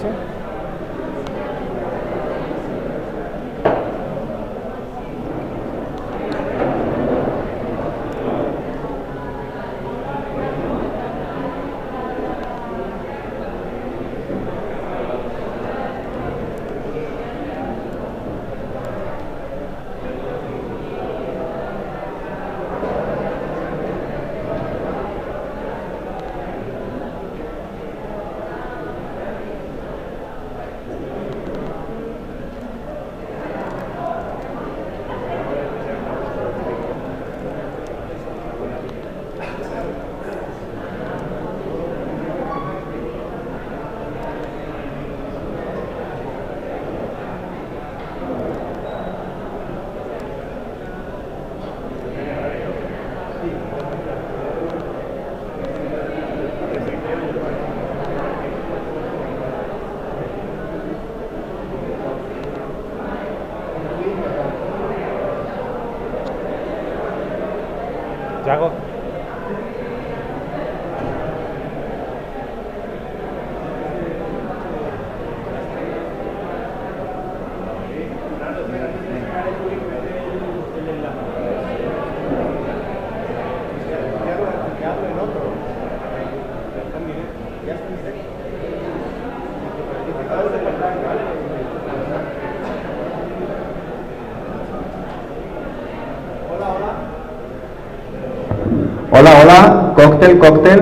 parece. Yago. Hola, hola, Cóctell, Cóctell.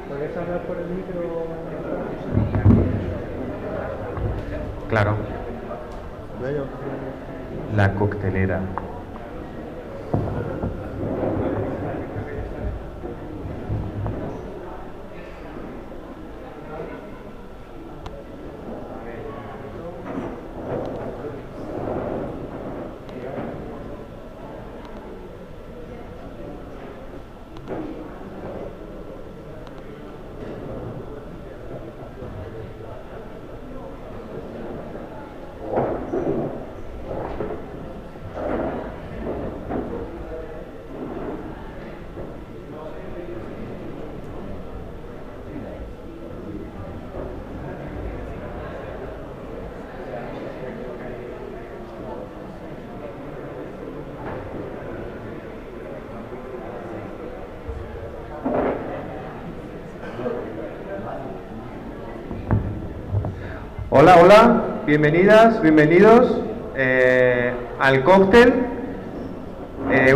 ¿Puedes hablar por el micro? Claro. La coctelera. Hola, hola, bienvenidas, bienvenidos al Cóctell,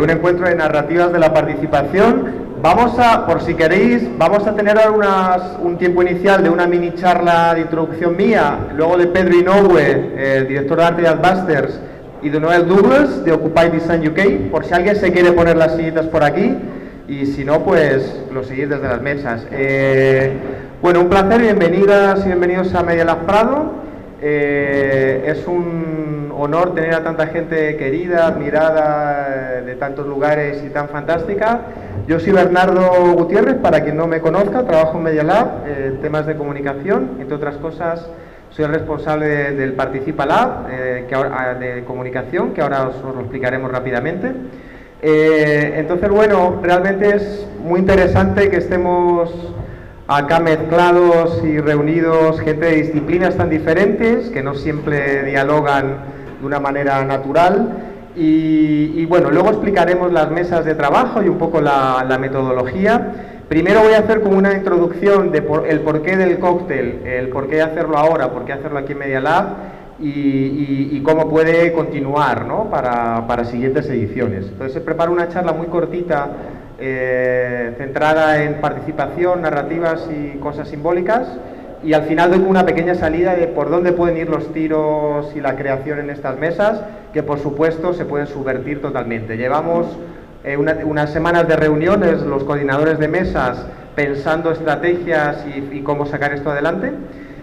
un encuentro de narrativas de la participación. Por si queréis, vamos a tener ahora un tiempo inicial de una mini charla de introducción mía, luego de Pedro Inoue, el director de arte de Adbusters, y de Noel Douglas, de Occupy Design UK, por si alguien se quiere poner las sillitas por aquí, y si no, pues lo seguís desde las mesas. Bueno, un placer, bienvenidas y bienvenidos a Media Lab Prado. Es un honor tener a tanta gente querida, admirada, de tantos lugares y tan fantástica. Yo soy Bernardo Gutiérrez, para quien no me conozca, trabajo en Media Lab, temas de comunicación, entre otras cosas. Soy el responsable del Participa Lab, de comunicación, que ahora os lo explicaremos rápidamente. Entonces, bueno, realmente es muy interesante que estemos acá mezclados y reunidos, gente de disciplinas tan diferentes, que no siempre dialogan de una manera natural. Y bueno, luego explicaremos las mesas de trabajo y un poco la metodología. Primero voy a hacer como una introducción de el porqué del cóctel, el porqué de hacerlo ahora, por qué hacerlo aquí en Media Lab y cómo puede continuar, ¿no?, para siguientes ediciones. Entonces se prepara una charla muy cortita, centrada en participación, narrativas y cosas simbólicas, y al final doy una pequeña salida de por dónde pueden ir los tiros y la creación en estas mesas, que por supuesto se pueden subvertir totalmente. Llevamos unas semanas de reuniones, los coordinadores de mesas, pensando estrategias y cómo sacar esto adelante.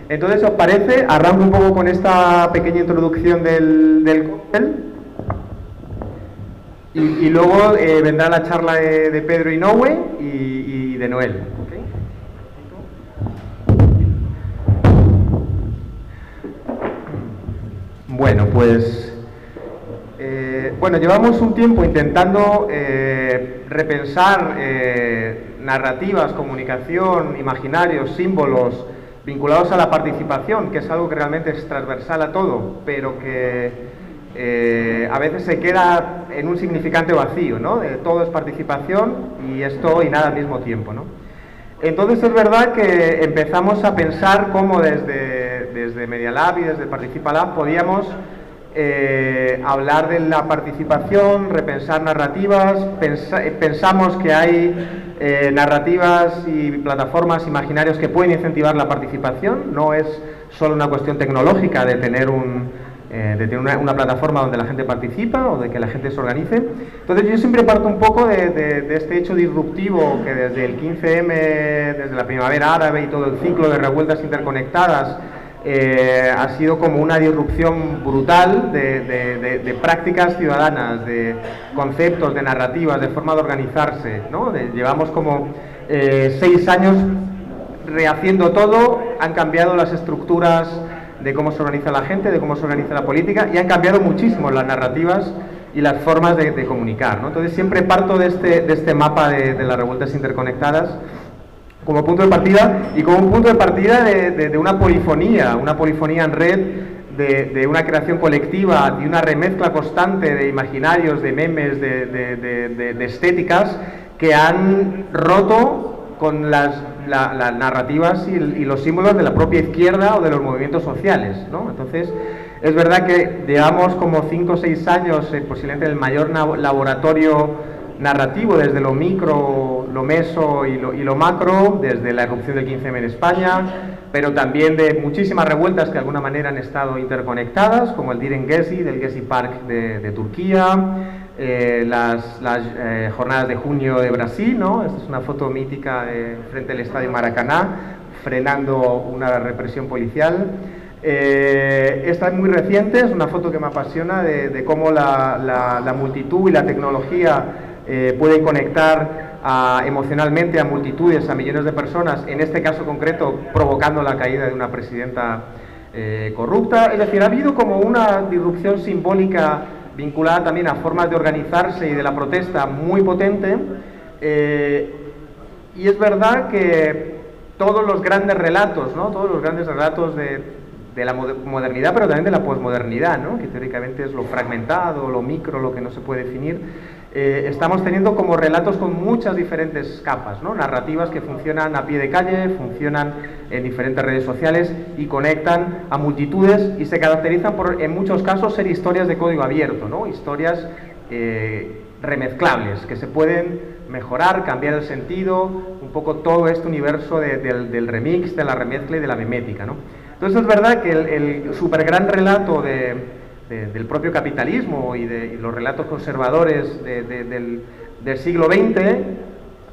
Entonces, ¿os parece? Arranco un poco con esta pequeña introducción del cóctel. Y luego vendrá la charla de Pedro Inoue y de Noel. ¿Okay? Bueno, pues llevamos un tiempo intentando repensar narrativas, comunicación, imaginarios, símbolos vinculados a la participación, que es algo que realmente es transversal a todo, pero que a veces se queda en un significante vacío, ¿no? Todo es participación y es todo y nada al mismo tiempo, ¿no? Entonces es verdad que empezamos a pensar cómo desde Media Lab y desde Participa Lab podíamos hablar de la participación, repensar narrativas. Pensamos que hay narrativas y plataformas, imaginarios que pueden incentivar la participación. No es solo una cuestión tecnológica de tener una plataforma donde la gente participa o de que la gente se organice. Entonces yo siempre parto un poco de este hecho disruptivo que desde el 15M, desde la primavera árabe y todo el ciclo de revueltas interconectadas, ha sido como una disrupción brutal de prácticas ciudadanas, de conceptos, de narrativas, de forma de organizarse, ¿no? Llevamos como 6 años rehaciendo todo, han cambiado las estructuras de cómo se organiza la gente, de cómo se organiza la política, y han cambiado muchísimo las narrativas y las formas de comunicar, ¿no? Entonces siempre parto de este mapa de las revueltas interconectadas como punto de partida, y como un punto de partida de una polifonía en red, de una creación colectiva, de una remezcla constante de imaginarios, de memes, de estéticas que han roto con las narrativas y los símbolos de la propia izquierda o de los movimientos sociales, ¿no? Entonces, es verdad que llevamos como 5 o 6 años, posiblemente el mayor laboratorio narrativo, desde lo micro, lo meso y lo macro, desde la erupción del 15M en España, pero también de muchísimas revueltas que de alguna manera han estado interconectadas, como el Diren Gezi, del Gezi Park de Turquía, las jornadas de junio de Brasil, ¿no? Esta es una foto mítica frente al estadio Maracaná, frenando una represión policial. Esta es muy reciente, es una foto que me apasiona de cómo la multitud y la tecnología pueden conectar emocionalmente a multitudes, a millones de personas, en este caso concreto provocando la caída de una presidenta corrupta. Es decir, ha habido como una disrupción simbólica vinculada también a formas de organizarse y de la protesta muy potente, y es verdad que todos los grandes relatos, ¿no? Todos los grandes relatos de la modernidad, pero también de la posmodernidad, ¿no? Que teóricamente es lo fragmentado, lo micro, lo que no se puede definir. Estamos teniendo como relatos con muchas diferentes capas, ¿no? Narrativas que funcionan a pie de calle, funcionan en diferentes redes sociales y conectan a multitudes y se caracterizan por, en muchos casos, ser historias de código abierto, ¿no? Historias remezclables, que se pueden mejorar, cambiar el sentido, un poco todo este universo del remix, de la remezcla y de la mimética, ¿no? Entonces es verdad que el super gran relato del propio capitalismo y los relatos conservadores del siglo XX,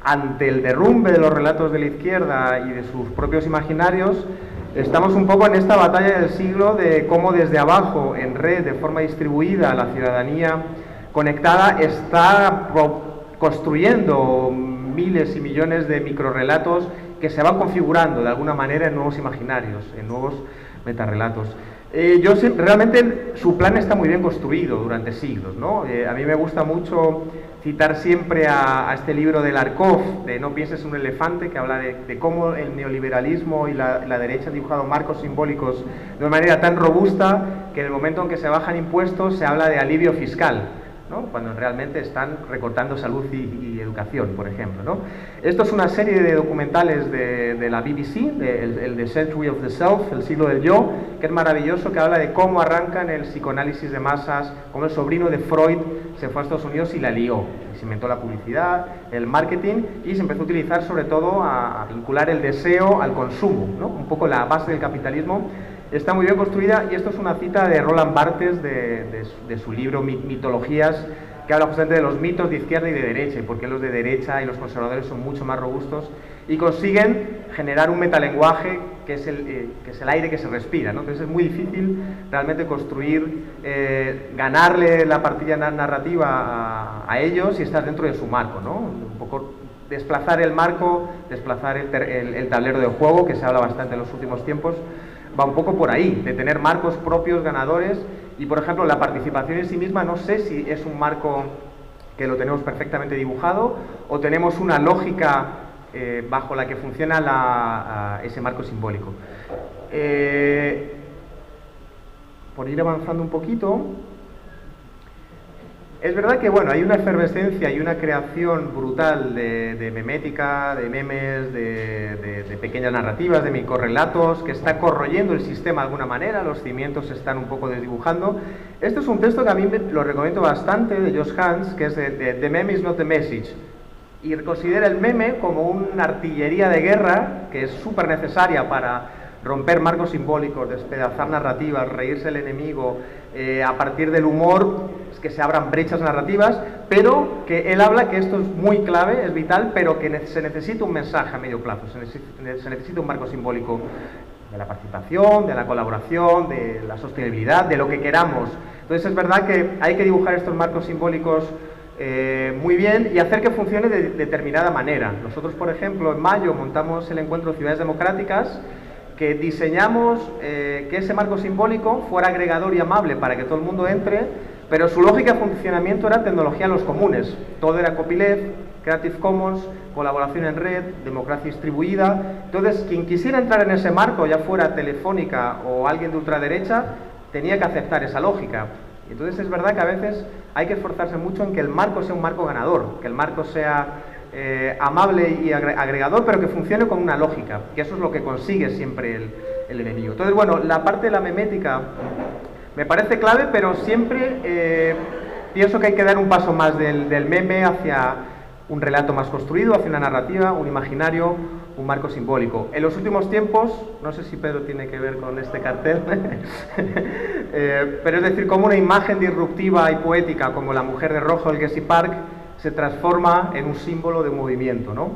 ante el derrumbe de los relatos de la izquierda y de sus propios imaginarios, estamos un poco en esta batalla del siglo de cómo desde abajo, en red, de forma distribuida, la ciudadanía conectada está construyendo miles y millones de microrelatos que se van configurando de alguna manera en nuevos imaginarios, en nuevos metarrelatos. Realmente su plan está muy bien construido durante siglos, ¿no? A mí me gusta mucho citar siempre a este libro de Larkov, de No pienses en un elefante, que habla de cómo el neoliberalismo y la derecha han dibujado marcos simbólicos de una manera tan robusta que en el momento en que se bajan impuestos se habla de alivio fiscal, ¿no? Cuando realmente están recortando salud y educación, por ejemplo, ¿no? Esto es una serie de documentales de la BBC, el The Century of the Self, el siglo del yo, que es maravilloso, que habla de cómo arrancan el psicoanálisis de masas, cómo el sobrino de Freud se fue a Estados Unidos y la lió, y se inventó la publicidad, el marketing, y se empezó a utilizar sobre todo a vincular el deseo al consumo, ¿no? Un poco la base del capitalismo. Está muy bien construida, y esto es una cita de Roland Barthes de su libro Mitologías que habla justamente de los mitos de izquierda y de derecha, y por qué los de derecha y los conservadores son mucho más robustos, y consiguen generar un metalenguaje que es el aire que se respira, ¿no? Entonces es muy difícil realmente construir, ganarle la partida narrativa a ellos si estás dentro de su marco, ¿no? Un poco desplazar el marco, desplazar el tablero de juego, que se habla bastante en los últimos tiempos, va un poco por ahí, de tener marcos propios ganadores. Y por ejemplo, la participación en sí misma, no sé si es un marco que lo tenemos perfectamente dibujado o tenemos una lógica bajo la que funciona ese marco simbólico. Por ir avanzando un poquito, es verdad que bueno, hay una efervescencia y una creación brutal de memética, de memes, de pequeñas narrativas, de microrelatos, que está corroyendo el sistema de alguna manera, los cimientos se están un poco desdibujando. Este es un texto que a mí lo recomiendo bastante, de Josh Hans, que es The meme is not the message, y considera el meme como una artillería de guerra que es súper necesaria para romper marcos simbólicos, despedazar narrativas, reírse del enemigo, a partir del humor que se abran brechas narrativas, pero que él habla que esto es muy clave, es vital, pero que se necesita un mensaje a medio plazo, se necesita un marco simbólico de la participación, de la colaboración, de la sostenibilidad, de lo que queramos. Entonces es verdad que hay que dibujar estos marcos simbólicos muy bien y hacer que funcione de determinada manera. Nosotros, por ejemplo, en mayo montamos el encuentro Ciudades Democráticas, que diseñamos que ese marco simbólico fuera agregador y amable para que todo el mundo entre, pero su lógica de funcionamiento era tecnología en los comunes. Todo era copyleft, Creative Commons, colaboración en red, democracia distribuida. Entonces, quien quisiera entrar en ese marco, ya fuera Telefónica o alguien de ultraderecha, tenía que aceptar esa lógica. Entonces es verdad que a veces hay que esforzarse mucho en que el marco sea un marco ganador, que el marco sea amable y agregador, pero que funcione con una lógica, que eso es lo que consigue siempre el enemigo. Entonces, bueno, la parte de la memética me parece clave, pero siempre pienso que hay que dar un paso más del meme hacia un relato más construido, hacia una narrativa, un imaginario, un marco simbólico. En los últimos tiempos, no sé si Pedro tiene que ver con este cartel, pero es decir, como una imagen disruptiva y poética como la mujer de rojo del Gezi Park se transforma en un símbolo de movimiento, ¿no?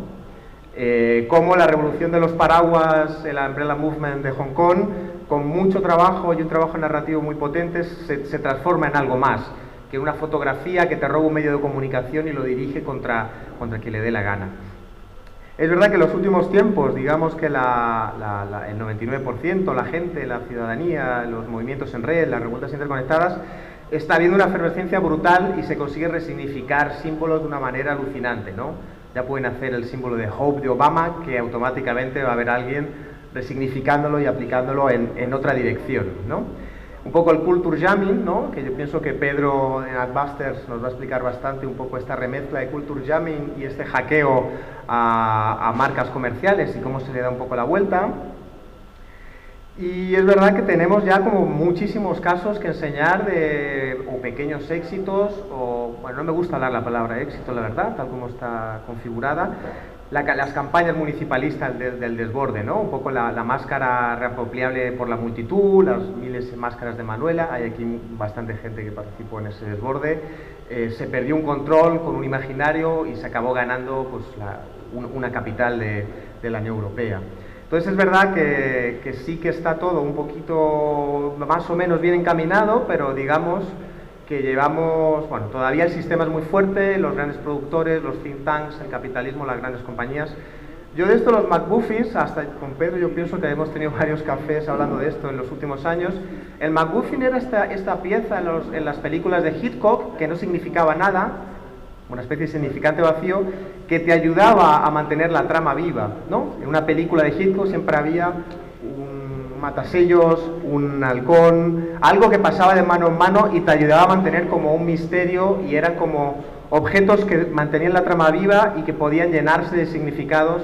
Como la revolución de los paraguas, el Umbrella Movement de Hong Kong, con mucho trabajo y un trabajo narrativo muy potente, se transforma en algo más que una fotografía que te roba un medio de comunicación y lo dirige contra quien le dé la gana. Es verdad que en los últimos tiempos, digamos que el 99%, la gente, la ciudadanía, los movimientos en red, las revueltas interconectadas, está habiendo una efervescencia brutal y se consigue resignificar símbolos de una manera alucinante, ¿no? Ya pueden hacer el símbolo de Hope de Obama, que automáticamente va a haber alguien resignificándolo y aplicándolo en otra dirección, ¿no? Un poco el culture jamming, ¿no? Que yo pienso que Pedro en Adbusters nos va a explicar bastante un poco esta remezcla de culture jamming y este hackeo a marcas comerciales y cómo se le da un poco la vuelta. Y es verdad que tenemos ya como muchísimos casos que enseñar o pequeños éxitos, o bueno, no me gusta hablar la palabra éxito, la verdad, tal como está configurada, las campañas municipalistas del desborde, ¿no? Un poco la máscara reapropiable por la multitud, las miles de máscaras de Manuela, hay aquí bastante gente que participó en ese desborde, se perdió un control con un imaginario y se acabó ganando pues, una capital de la Unión Europea. Entonces es verdad que sí que está todo un poquito más o menos bien encaminado, pero digamos que llevamos, bueno, todavía el sistema es muy fuerte, los grandes productores, los think tanks, el capitalismo, las grandes compañías. Yo de esto, los McGuffins, hasta con Pedro yo pienso que hemos tenido varios cafés hablando de esto en los últimos años. El McGuffin era esta pieza en las películas de Hitchcock que no significaba nada, una especie de significante vacío, que te ayudaba a mantener la trama viva, ¿no? En una película de Hitchcock siempre había un matasellos, un halcón, algo que pasaba de mano en mano y te ayudaba a mantener como un misterio, y eran como objetos que mantenían la trama viva y que podían llenarse de significados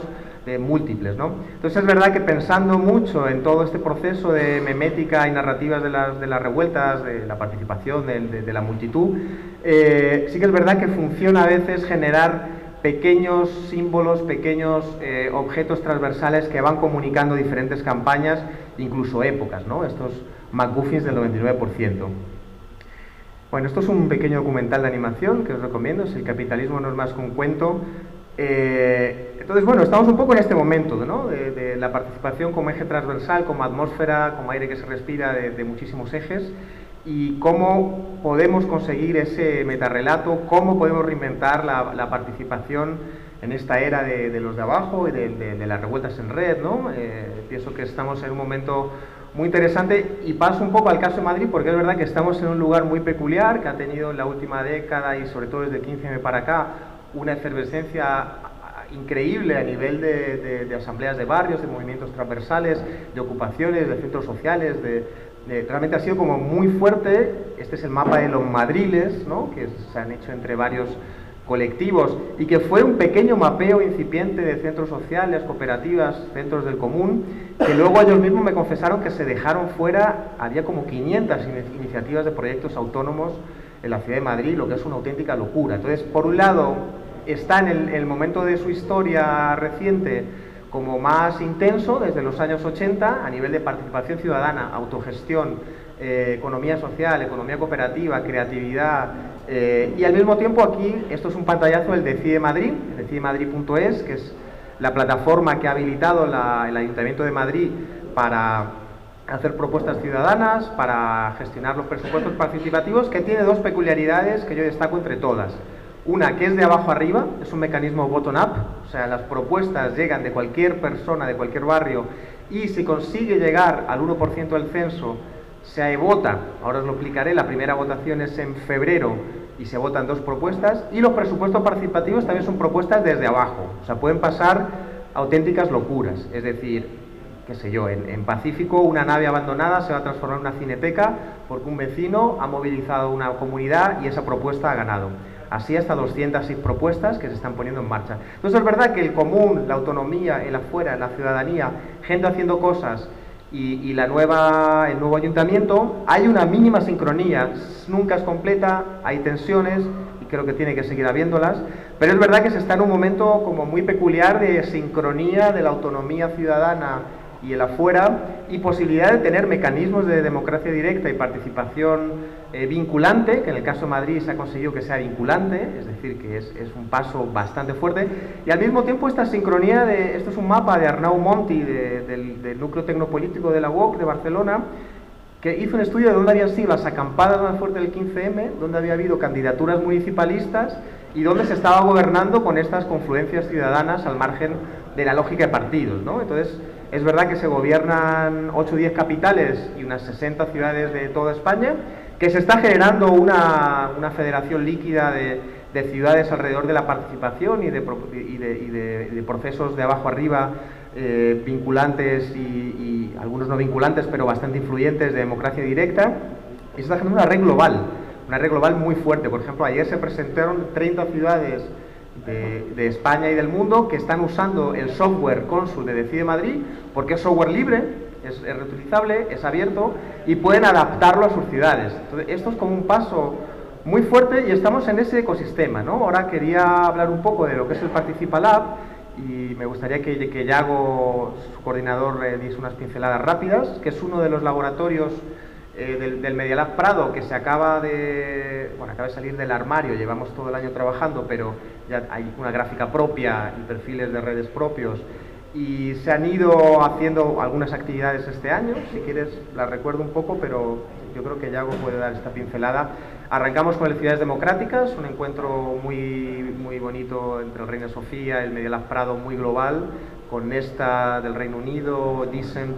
múltiples, ¿no? Entonces es verdad que pensando mucho en todo este proceso de memética y narrativas de las revueltas, de la participación de la multitud, sí que es verdad que funciona a veces generar pequeños símbolos, pequeños objetos transversales que van comunicando diferentes campañas, incluso épocas, ¿no? Estos McGuffins del 99%. Bueno, esto es un pequeño documental de animación que os recomiendo, es El capitalismo no es más que un cuento. Entonces, bueno, estamos un poco en este momento, ¿no? de la participación como eje transversal, como atmósfera, como aire que se respira de muchísimos ejes, y cómo podemos conseguir ese metarrelato, cómo podemos reinventar la participación en esta era de los de abajo y de las revueltas en red, ¿no? Pienso que estamos en un momento muy interesante, y paso un poco al caso de Madrid porque es verdad que estamos en un lugar muy peculiar que ha tenido en la última década y sobre todo desde el 15M para acá una efervescencia increíble a nivel de asambleas de barrios, de movimientos transversales, de ocupaciones, de centros sociales, realmente ha sido como muy fuerte. Este es el mapa de los madriles, ¿no? Que se han hecho entre varios colectivos y que fue un pequeño mapeo incipiente de centros sociales, cooperativas, centros del común, que luego ellos mismos me confesaron que se dejaron fuera. Había como 500 iniciativas de proyectos autónomos en la ciudad de Madrid, lo que es una auténtica locura. Entonces, por un lado, está en el momento de su historia reciente como más intenso, desde los años 80, a nivel de participación ciudadana, autogestión, economía social, economía cooperativa, creatividad, y al mismo tiempo aquí, esto es un pantallazo del Decide Madrid, el decidemadrid.es, que es la plataforma que ha habilitado el Ayuntamiento de Madrid para hacer propuestas ciudadanas, para gestionar los presupuestos participativos, que tiene dos peculiaridades que yo destaco entre todas. Una, que es de abajo arriba, es un mecanismo bottom-up, o sea, las propuestas llegan de cualquier persona, de cualquier barrio, y si consigue llegar al 1% del censo, se vota, ahora os lo explicaré, la primera votación es en febrero y se votan 2 propuestas, y los presupuestos participativos también son propuestas desde abajo, o sea, pueden pasar auténticas locuras, es decir, qué sé yo, en Pacífico una nave abandonada se va a transformar en una cineteca porque un vecino ha movilizado una comunidad y esa propuesta ha ganado. Así hasta 206 propuestas que se están poniendo en marcha. Entonces es verdad que el común, la autonomía, el afuera, la ciudadanía, gente haciendo cosas y el nuevo ayuntamiento, hay una mínima sincronía, nunca es completa, hay tensiones y creo que tiene que seguir habiéndolas, pero es verdad que se está en un momento como muy peculiar de sincronía de la autonomía ciudadana y el afuera, y posibilidad de tener mecanismos de democracia directa y participación vinculante, que en el caso de Madrid se ha conseguido que sea vinculante, es decir, que es un paso bastante fuerte, y al mismo tiempo esta sincronía esto es un mapa de Arnau Monti, del núcleo tecnopolítico de la UOC de Barcelona, que hizo un estudio de dónde habían sido las acampadas más fuertes del 15M, dónde había habido candidaturas municipalistas y dónde se estaba gobernando con estas confluencias ciudadanas al margen de la lógica de partidos, ¿no? Entonces, es verdad que se gobiernan 8 o 10 capitales y unas 60 ciudades de toda España, que se está generando una federación líquida de ciudades alrededor de la participación y de procesos de abajo arriba, vinculantes y algunos no vinculantes, pero bastante influyentes, de democracia directa, y se está generando una red global muy fuerte. Por ejemplo, ayer se presentaron 30 ciudades de España y del mundo que están usando el software Cónsul de Decide Madrid, porque es software libre, es reutilizable, es abierto y pueden adaptarlo a sus ciudades. Entonces, esto es como un paso muy fuerte y estamos en ese ecosistema, ¿no? Ahora quería hablar un poco de lo que es el Participa Lab y me gustaría que Yago, su coordinador, diese unas pinceladas rápidas, que es uno de los laboratorios del Media Lab Prado, que acaba de salir del armario. Llevamos todo el año trabajando, pero ya hay una gráfica propia y perfiles de redes propios, y se han ido haciendo algunas actividades este año. Si quieres las recuerdo un poco, pero yo creo que Yago puede dar esta pincelada. Arrancamos con las ciudades democráticas, un encuentro muy bonito entre el Reina Sofía, el Media Lab Prado, muy global, con Nesta del Reino Unido, Decent,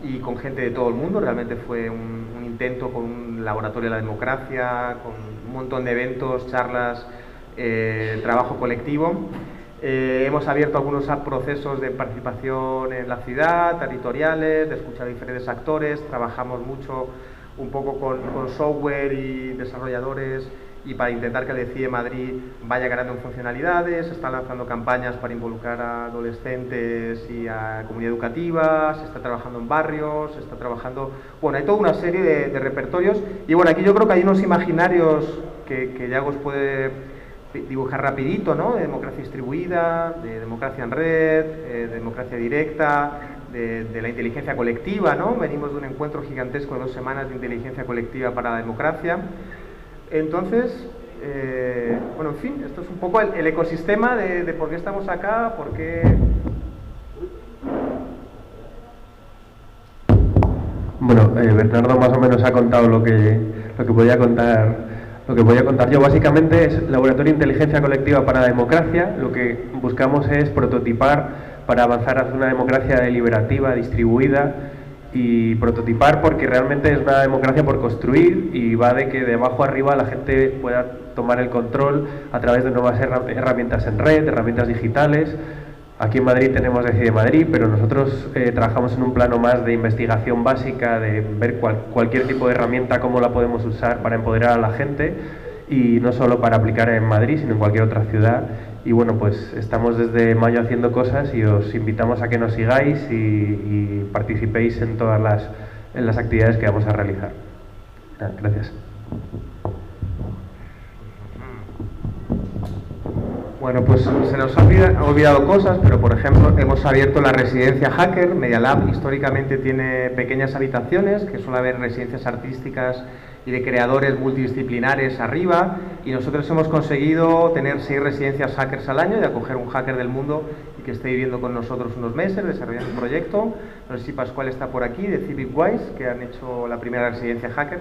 y con gente de todo el mundo. Realmente fue un intento con un laboratorio de la democracia, con un montón de eventos, charlas, trabajo colectivo. Hemos abierto algunos procesos de participación en la ciudad, territoriales, de escuchar a diferentes actores. Trabajamos mucho un poco con software y desarrolladores, y para intentar que el Decide Madrid vaya ganando en funcionalidades. Se están lanzando campañas para involucrar a adolescentes y a comunidad educativa, se está trabajando en barrios, se está trabajando... Bueno, hay toda una serie de repertorios, y bueno, aquí yo creo que hay unos imaginarios que Yago os puede dibujar rapidito, ¿no? De democracia distribuida, de democracia en red, de democracia directa, de la inteligencia colectiva, ¿no? Venimos de un encuentro gigantesco de 2 semanas de inteligencia colectiva para la democracia. Entonces, bueno, en fin, esto es un poco el ecosistema de por qué estamos acá, por qué... Bueno, Bernardo más o menos ha contado lo que podía contar. Lo que voy a contar yo básicamente es Laboratorio de Inteligencia Colectiva para la Democracia. Lo que buscamos es prototipar para avanzar hacia una democracia deliberativa, distribuida, y prototipar porque realmente es una democracia por construir y va de que de abajo arriba la gente pueda tomar el control a través de nuevas herramientas en red, herramientas digitales. Aquí en Madrid tenemos Decide Madrid, pero nosotros trabajamos en un plano más de investigación básica, de ver cualquier tipo de herramienta, cómo la podemos usar para empoderar a la gente, y no solo para aplicar en Madrid, sino en cualquier otra ciudad. Y bueno, pues estamos desde mayo haciendo cosas y os invitamos a que nos sigáis y participéis en todas las actividades que vamos a realizar. Gracias. Bueno, pues se nos han olvidado cosas, pero por ejemplo hemos abierto la residencia Hacker. Media Lab históricamente tiene pequeñas habitaciones, que suele haber residencias artísticas y de creadores multidisciplinares arriba, y nosotros hemos conseguido tener 6 residencias hackers al año, de acoger un hacker del mundo y que esté viviendo con nosotros unos meses, desarrollando un proyecto. No sé si Pascual está por aquí, de CivicWise, que han hecho la primera residencia hacker.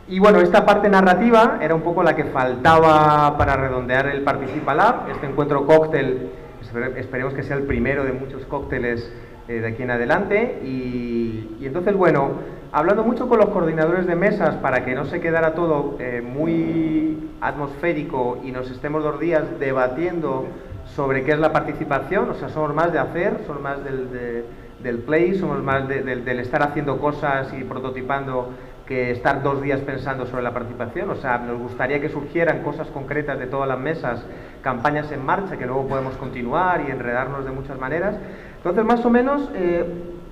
Y bueno, esta parte narrativa era un poco la que faltaba para redondear el Participa Lab. Este encuentro Cóctell, esperemos que sea el primero de muchos cócteles de aquí en adelante. Y entonces, bueno, hablando mucho con los coordinadores de mesas para que no se quedara todo muy atmosférico y nos estemos 2 días debatiendo sobre qué es la participación. O sea, somos más de hacer, somos más del play, somos más del estar haciendo cosas y prototipando, que estar 2 días pensando sobre la participación. O sea, nos gustaría que surgieran cosas concretas de todas las mesas, campañas en marcha que luego podemos continuar y enredarnos de muchas maneras. Entonces, más o menos,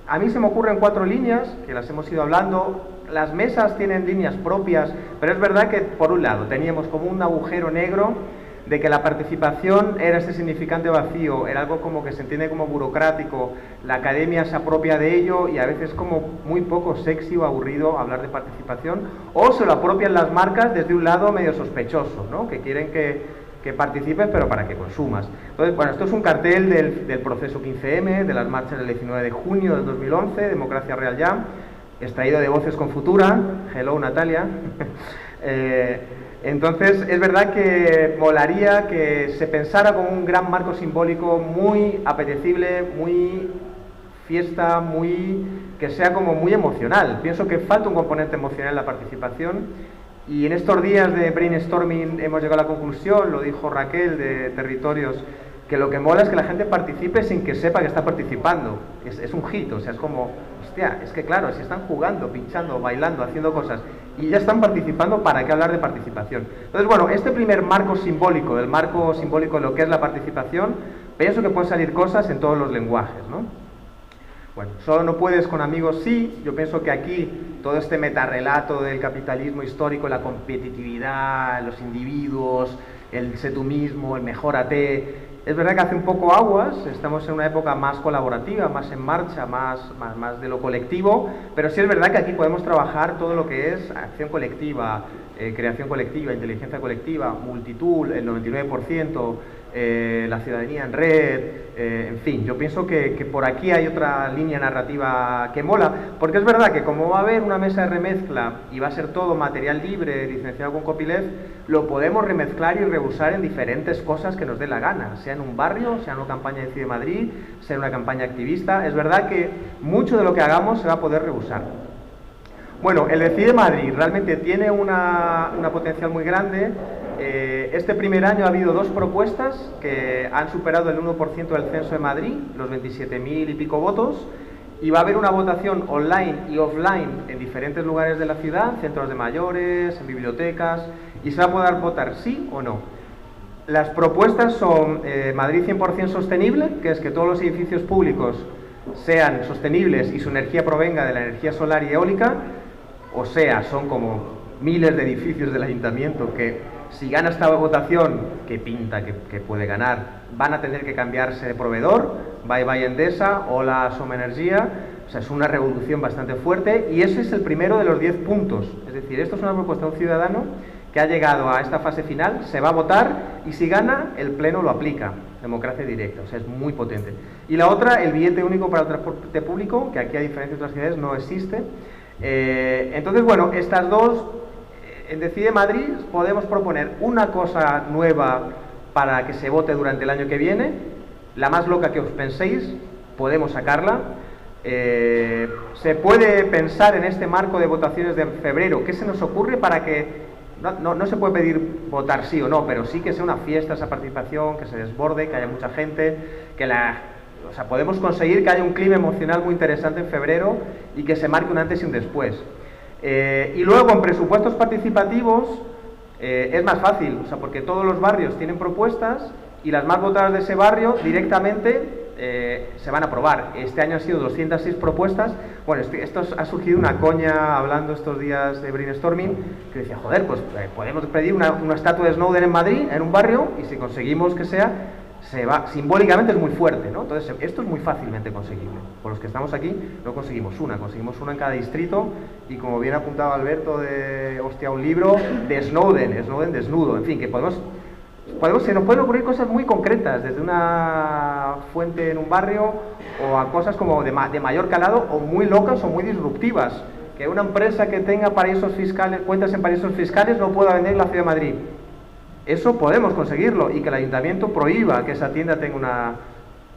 a mí se me ocurren 4 líneas, que las hemos ido hablando. Las mesas tienen líneas propias, pero es verdad que, por un lado, teníamos como un agujero negro de que la participación era este significante vacío, era algo como que se entiende como burocrático, la academia se apropia de ello y a veces como muy poco sexy o aburrido hablar de participación, o se lo apropian las marcas desde un lado medio sospechoso, ¿no? Que quieren que participes pero para que consumas. Entonces, bueno, esto es un cartel del proceso 15M, de las marchas del 19 de junio del 2011, Democracia Real Ya, extraído de Voces con Futura. Hello, Natalia. Entonces, es verdad que molaría que se pensara como un gran marco simbólico muy apetecible, muy fiesta, que sea como muy emocional. Pienso que falta un componente emocional en la participación, y en estos días de brainstorming hemos llegado a la conclusión, lo dijo Raquel de Territorios, que lo que mola es que la gente participe sin que sepa que está participando. Es un hit, o sea, es como, hostia, es que claro, si están jugando, pinchando, bailando, haciendo cosas y ya están participando, ¿para qué hablar de participación? Entonces, bueno, este primer marco simbólico, el marco simbólico de lo que es la participación, pienso que pueden salir cosas en todos los lenguajes, ¿no? Bueno, solo no puedes con amigos, sí. Yo pienso que aquí todo este metarrelato del capitalismo histórico, la competitividad, los individuos, el sé tú mismo, el mejórate, es verdad que hace un poco aguas, estamos en una época más colaborativa, más en marcha, más de lo colectivo, pero sí es verdad que aquí podemos trabajar todo lo que es acción colectiva, creación colectiva, inteligencia colectiva, multitud, el 99%, la ciudadanía en red, en fin, yo pienso que por aquí hay otra línea narrativa que mola, porque es verdad que como va a haber una mesa de remezcla y va a ser todo material libre, licenciado con copyleft, lo podemos remezclar y reusar en diferentes cosas que nos dé la gana, sea en un barrio, sea en una campaña de Decide Madrid, sea en una campaña activista. Es verdad que mucho de lo que hagamos se va a poder reusar. Bueno, el Decide Madrid realmente tiene una potencial muy grande. Este primer año ha habido 2 propuestas que han superado el 1% del censo de Madrid, los 27.000 y pico votos, y va a haber una votación online y offline en diferentes lugares de la ciudad, centros de mayores, en bibliotecas, y se va a poder votar sí o no. Las propuestas son Madrid 100% sostenible, que es que todos los edificios públicos sean sostenibles y su energía provenga de la energía solar y eólica, o sea, son como miles de edificios del ayuntamiento que, si gana esta votación, que pinta que puede ganar, van a tener que cambiarse de proveedor, bye Endesa, hola Soma Energía. O sea, es una revolución bastante fuerte, y ese es el primero de los 10 puntos. Es decir, esto es una propuesta de un ciudadano que ha llegado a esta fase final, se va a votar y si gana, el Pleno lo aplica. Democracia directa, o sea, es muy potente. Y la otra, el billete único para el transporte público, que aquí a diferencia de otras ciudades no existe. Entonces, bueno, estas dos, en Decide Madrid podemos proponer una cosa nueva para que se vote durante el año que viene, la más loca que os penséis, podemos sacarla. Se puede pensar en este marco de votaciones de febrero, ¿qué se nos ocurre para que no se puede pedir votar sí o no, pero sí que sea una fiesta esa participación, que se desborde, que haya mucha gente, o sea, podemos conseguir que haya un clima emocional muy interesante en febrero y que se marque un antes y un después. Y luego en presupuestos participativos es más fácil, o sea, porque todos los barrios tienen propuestas y las más votadas de ese barrio directamente se van a aprobar. Este año han sido 206 propuestas. Bueno, esto ha surgido una coña hablando estos días de brainstorming, que decía, joder, pues podemos pedir una estatua de Snowden en Madrid, en un barrio, y si conseguimos que sea, simbólicamente es muy fuerte, ¿no? Entonces, esto es muy fácilmente conseguible. Por los que estamos aquí, no conseguimos una en cada distrito, y como bien apuntaba Alberto, un libro de Snowden desnudo, en fin, que se nos pueden ocurrir cosas muy concretas, desde una fuente en un barrio o a cosas como de mayor calado o muy locas o muy disruptivas. Que una empresa que tenga paraísos fiscales, cuentas en paraísos fiscales, no pueda vender en la Ciudad de Madrid. Eso podemos conseguirlo, y que el ayuntamiento prohíba que esa tienda tenga una...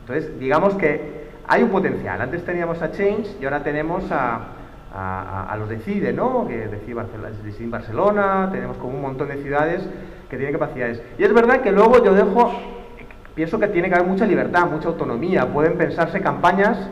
Entonces, digamos que hay un potencial. Antes teníamos a Change y ahora tenemos a los Decide, ¿no? Que Decide Barcelona, tenemos como un montón de ciudades que tienen capacidades. Y es verdad que luego pienso que tiene que haber mucha libertad, mucha autonomía. Pueden pensarse campañas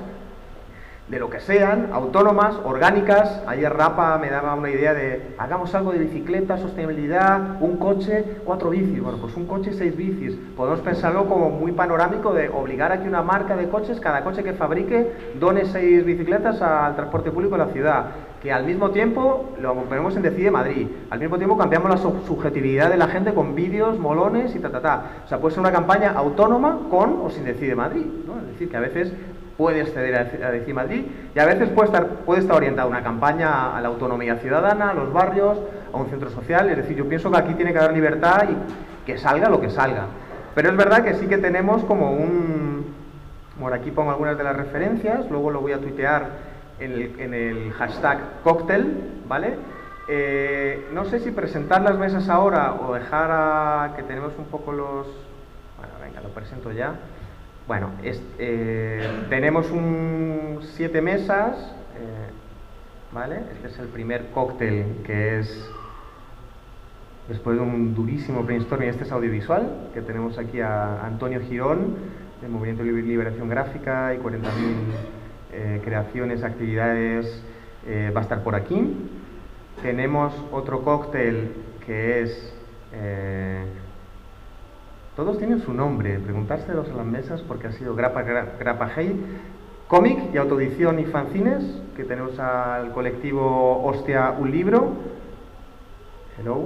de lo que sean, autónomas, orgánicas. Ayer Rapa me daba una idea de hagamos algo de bicicleta, sostenibilidad, un coche, 4 bicis. Bueno, pues un coche, 6 bicis. Podemos pensarlo como muy panorámico, de obligar a que una marca de coches, cada coche que fabrique, done 6 bicicletas al transporte público de la ciudad. Que al mismo tiempo lo ponemos en Decide Madrid, al mismo tiempo cambiamos la subjetividad de la gente con vídeos, molones y O sea, puede ser una campaña autónoma con o sin Decide Madrid, ¿no? Es decir, que a veces puede acceder a Decide Madrid y a veces puede estar orientada una campaña a la autonomía ciudadana, a los barrios, a un centro social. Es decir, yo pienso que aquí tiene que haber libertad y que salga lo que salga. Pero es verdad que sí que tenemos como Bueno, aquí pongo algunas de las referencias, luego lo voy a tuitear en el hashtag Cóctell, ¿vale? No sé si presentar las mesas ahora o dejar que tenemos un poco los... Bueno, venga, lo presento ya. Bueno, tenemos 7 mesas, ¿vale? Este es el primer cóctel, que es después de un durísimo brainstorming. Este es Audiovisual, que tenemos aquí a Antonio Girón, del Movimiento de Liberación Gráfica, y 40.000 creaciones, actividades, va a estar por aquí. Tenemos otro cóctel que es... todos tienen su nombre, preguntárselos a las mesas porque ha sido Grapa Hey, Cómic y autoedición y fanzines, que tenemos al colectivo Hostia un libro. Hello.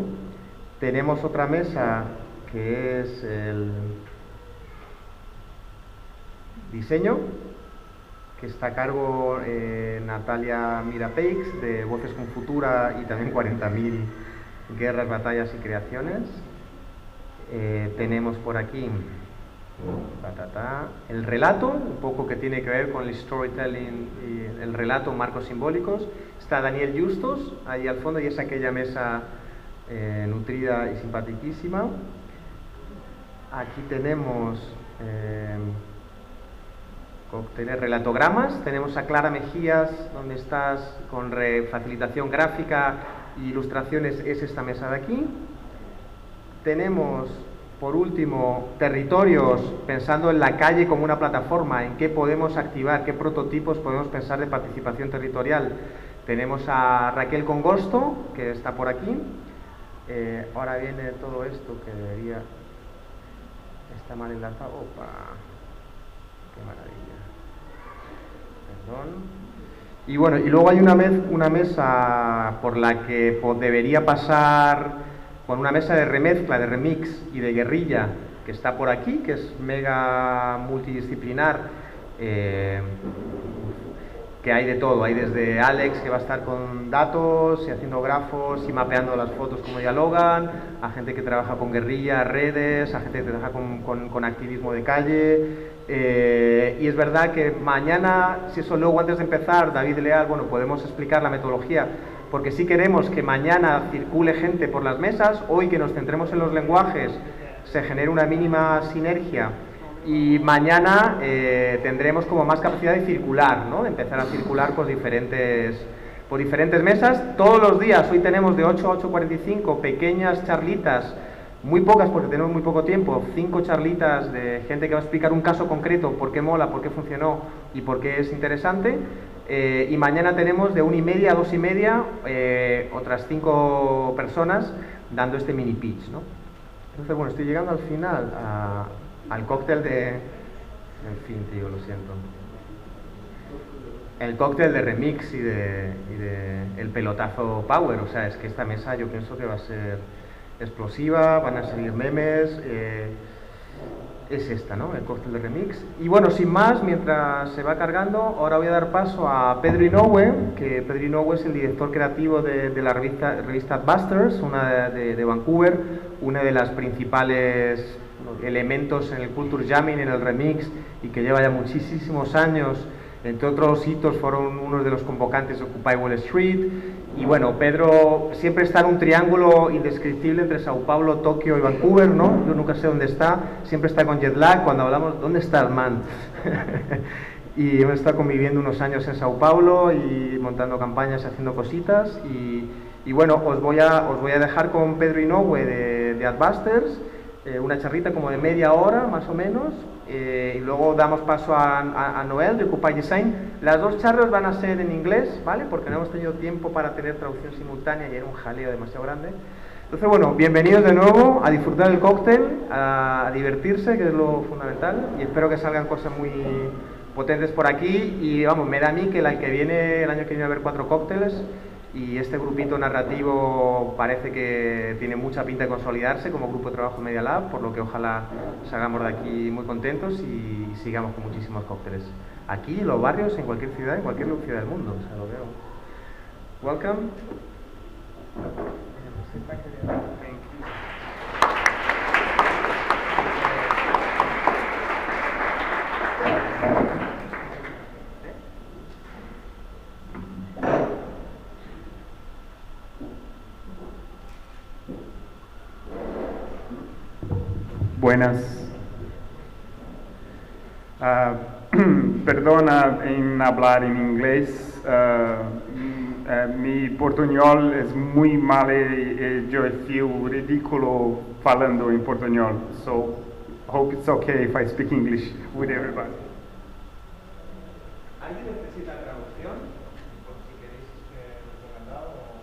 Tenemos otra mesa que es el Diseño, que está a cargo Natalia Mirapeix, de Voces con Futura, y también 40.000 guerras, batallas y creaciones. Tenemos por aquí el relato, un poco que tiene que ver con el storytelling y el relato, marcos simbólicos. Está Daniel Justos ahí al fondo, y es aquella mesa nutrida y simpaticísima. Aquí tenemos cócteles, relatogramas. Tenemos a Clara Mejías, donde estás, con facilitación gráfica e ilustraciones, es esta mesa de aquí. Tenemos, por último, Territorios, pensando en la calle como una plataforma, en qué podemos activar, qué prototipos podemos pensar de participación territorial. Tenemos a Raquel Congosto, que está por aquí. Ahora viene todo esto que debería... Está mal enlazado. ¡Opa! ¡Qué maravilla! Perdón. Y bueno, y luego hay una mesa por la que debería pasar... con una mesa de remezcla, de remix y de guerrilla, que está por aquí, que es mega multidisciplinar, que que hay de todo. Hay desde Alex, que va a estar con datos y haciendo grafos y mapeando las fotos como dialogan, a gente que trabaja con guerrilla, redes, a gente que trabaja con activismo de calle. Y es verdad que mañana, si eso luego antes de empezar, David Leal, bueno, podemos explicar la metodología, porque sí queremos que mañana circule gente por las mesas, hoy que nos centremos en los lenguajes, se genere una mínima sinergia. Y mañana tendremos como más capacidad de circular, ¿no? De empezar a circular por diferentes mesas. Todos los días, hoy tenemos de 8 a 8:45 pequeñas charlitas, muy pocas porque tenemos muy poco tiempo, 5 charlitas de gente que va a explicar un caso concreto, por qué mola, por qué funcionó y por qué es interesante. Y mañana tenemos de 1:30 a 2:30 otras 5 personas dando este mini pitch, ¿no? Entonces, bueno, estoy llegando al final al cóctel de... En fin, tío, lo siento. El cóctel de remix y de el pelotazo power. O sea, es que esta mesa yo pienso que va a ser explosiva, van a salir memes. Es esta, ¿no? El cóctel de remix. Y bueno, sin más, mientras se va cargando, ahora voy a dar paso a Pedro Inoue, que Pedro Inoue es el director creativo de la revista Adbusters, una de Vancouver, una de las principales elementos en el culture jamming, en el remix, y que lleva ya muchísimos años. Entre otros hitos fueron unos de los convocantes de Occupy Wall Street. Y bueno, Pedro siempre está en un triángulo indescriptible entre Sao Paulo, Tokio y Vancouver, ¿no? Yo nunca sé dónde está, siempre está con jet lag. Cuando hablamos, ¿dónde estás, man? Y hemos estado conviviendo unos años en Sao Paulo y montando campañas y haciendo cositas. Y bueno, os voy a dejar con Pedro Inoue de Adbusters, una charrita como de media hora más o menos, y luego damos paso a Noel de Occupy Design. Las 2 charlas van a ser en inglés, ¿vale? Porque no hemos tenido tiempo para tener traducción simultánea y era un jaleo demasiado grande. Entonces, bueno, bienvenidos de nuevo a disfrutar el cóctel, a divertirse, que es lo fundamental, y espero que salgan cosas muy potentes por aquí. Y vamos, me da a mí que el año que viene va a haber 4 cócteles. Y este grupito narrativo parece que tiene mucha pinta de consolidarse como grupo de trabajo Media Lab, por lo que ojalá salgamos de aquí muy contentos y sigamos con muchísimos cócteles. Aquí, en los barrios, en cualquier ciudad del mundo, o sea, lo veo. Welcome. Buenas. Perdona en hablar en inglés. Mi portuñol es muy mal y yo feel ridículo falando en portuñol. So, hope it's okay if I speak English with everybody. ¿Alguien necesita traducción? Por si queréis que lo ponga al lado o...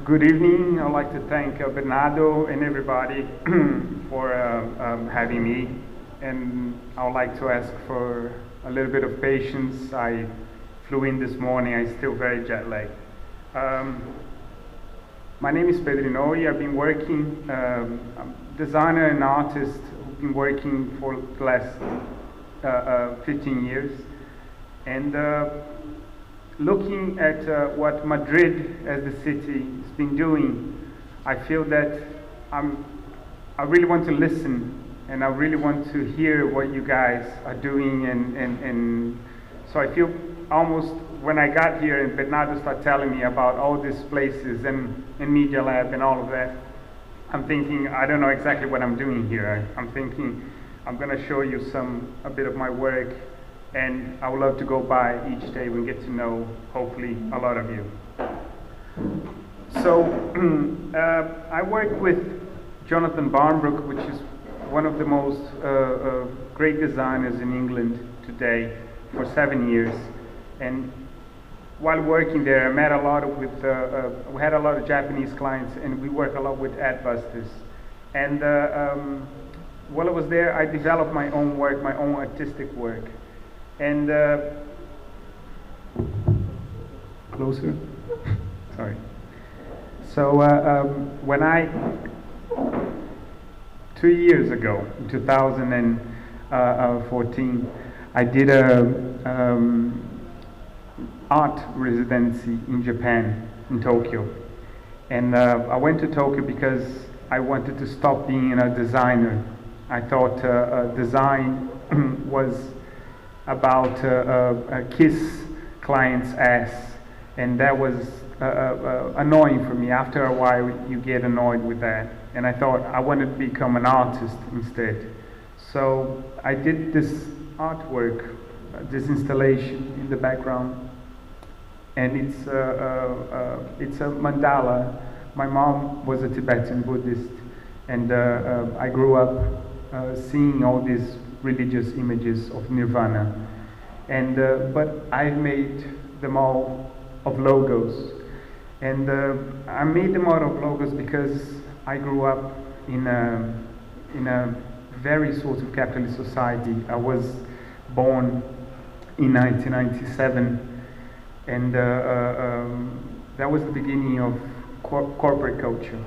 Good evening. I'd like to thank Bernardo and everybody for having me. and I would like to ask for a little bit of patience. I flew in this morning, I'm still very jet lagged. My name is Pedrinoi. I've been working, I'm a designer and artist who've been working for the last 15 years. And looking at what Madrid as the city has been doing, I feel that I really want to listen, and I really want to hear what you guys are doing, and so I feel almost when I got here and Bernardo started telling me about all these places and Media Lab and all of that, I'm thinking, I don't know exactly what I'm doing here. I'm thinking I'm going to show you a bit of my work, and I would love to go by each day and get to know, hopefully, a lot of you. So I work with Jonathan Barnbrook, which is one of the most great designers in England today, for 7 years. And while working there, I met a lot we had a lot of Japanese clients, and we work a lot with Adbusters. And while I was there, I developed my own work, my own artistic work. And closer, sorry. So when 2 years ago, in 2014, I did a art residency in Japan, in Tokyo. And I went to Tokyo because I wanted to stop being a designer. I thought design was about kiss clients' ass, and that was annoying for me. After a while, you get annoyed with that, and I thought I wanted to become an artist instead. So I did this artwork, this installation in the background, and it's a mandala. My mom was a Tibetan Buddhist, and I grew up seeing all these religious images of nirvana, and but I made them all of logos, and I made them out of logos because I grew up in a very sort of capitalist society. I was born in 1997, and that was the beginning of corporate culture.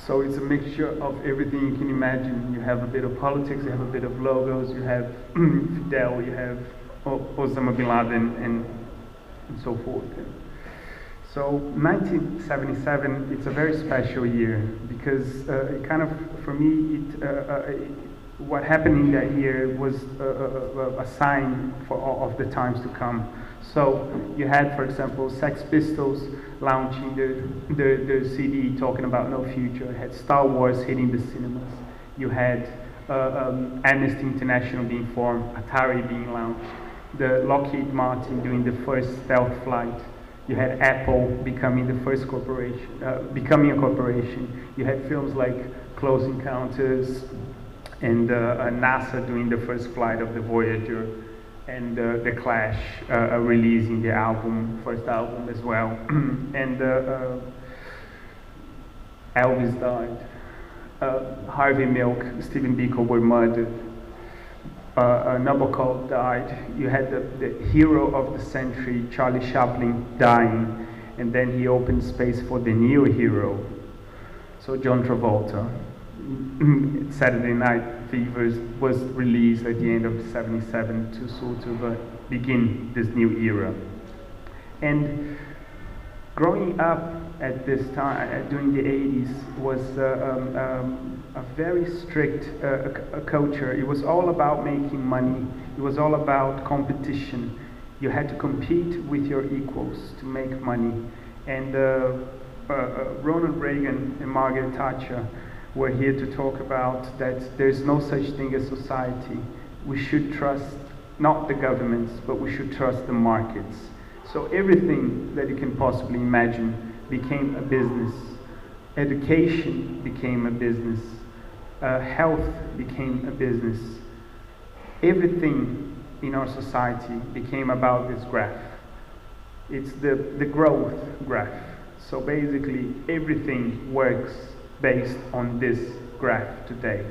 So it's a mixture of everything you can imagine. You have a bit of politics, you have a bit of logos, you have Fidel, you have Osama bin Laden, and so forth. So 1977, it's a very special year because it kind of, for me, what happened in that year was a sign of the times to come. So you had, for example, Sex Pistols launching the CD talking about no future. You had Star Wars hitting the cinemas. You had Amnesty International being formed, Atari being launched, the Lockheed Martin doing the first stealth flight. You had Apple becoming the first corporation, becoming a corporation. You had films like Close Encounters and NASA doing the first flight of the Voyager, and The Clash releasing their first album as well. And Elvis died. Harvey Milk, Stephen Biko were murdered. Nabokov died. You had the hero of the century, Charlie Chaplin, dying, and then he opened space for the new hero. So John Travolta. Saturday Night Fever was released at the end of '77 to sort of begin this new era. And growing up at this time, during the 80s, was a very strict culture. It was all about making money. It was all about competition. You had to compete with your equals to make money. And Ronald Reagan and Margaret Thatcher were here to talk about that there's no such thing as society. We should trust not the governments, but we should trust the markets. So everything that you can possibly imagine became a business. Education became a business. Health became a business. Everything in our society became about this graph. It's the growth graph. So basically everything works based on this graph today.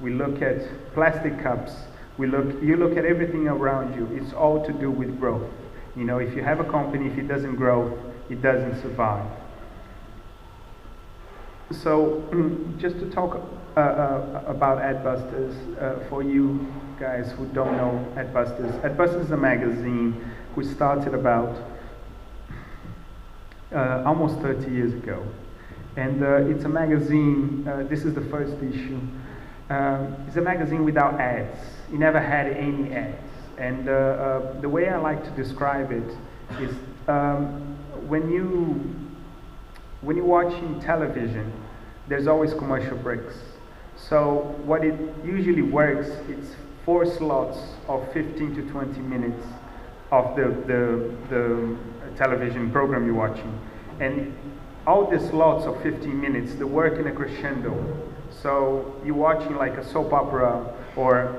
we look at plastic cups, you look at everything around you. It's all to do with growth. You know, if you have a company, if it doesn't grow, it doesn't survive. So, just to talk about Adbusters, for you guys who don't know Adbusters is a magazine we started about almost 30 years ago. And it's a magazine, this is the first issue. It's a magazine without ads. It never had any ads. And the way I like to describe it is when you're watching television, there's always commercial breaks. So what it usually works, it's 4 slots of 15 to 20 minutes of the television program you're watching. And all the slots of 15 minutes, they work in a crescendo. So you're watching like a soap opera or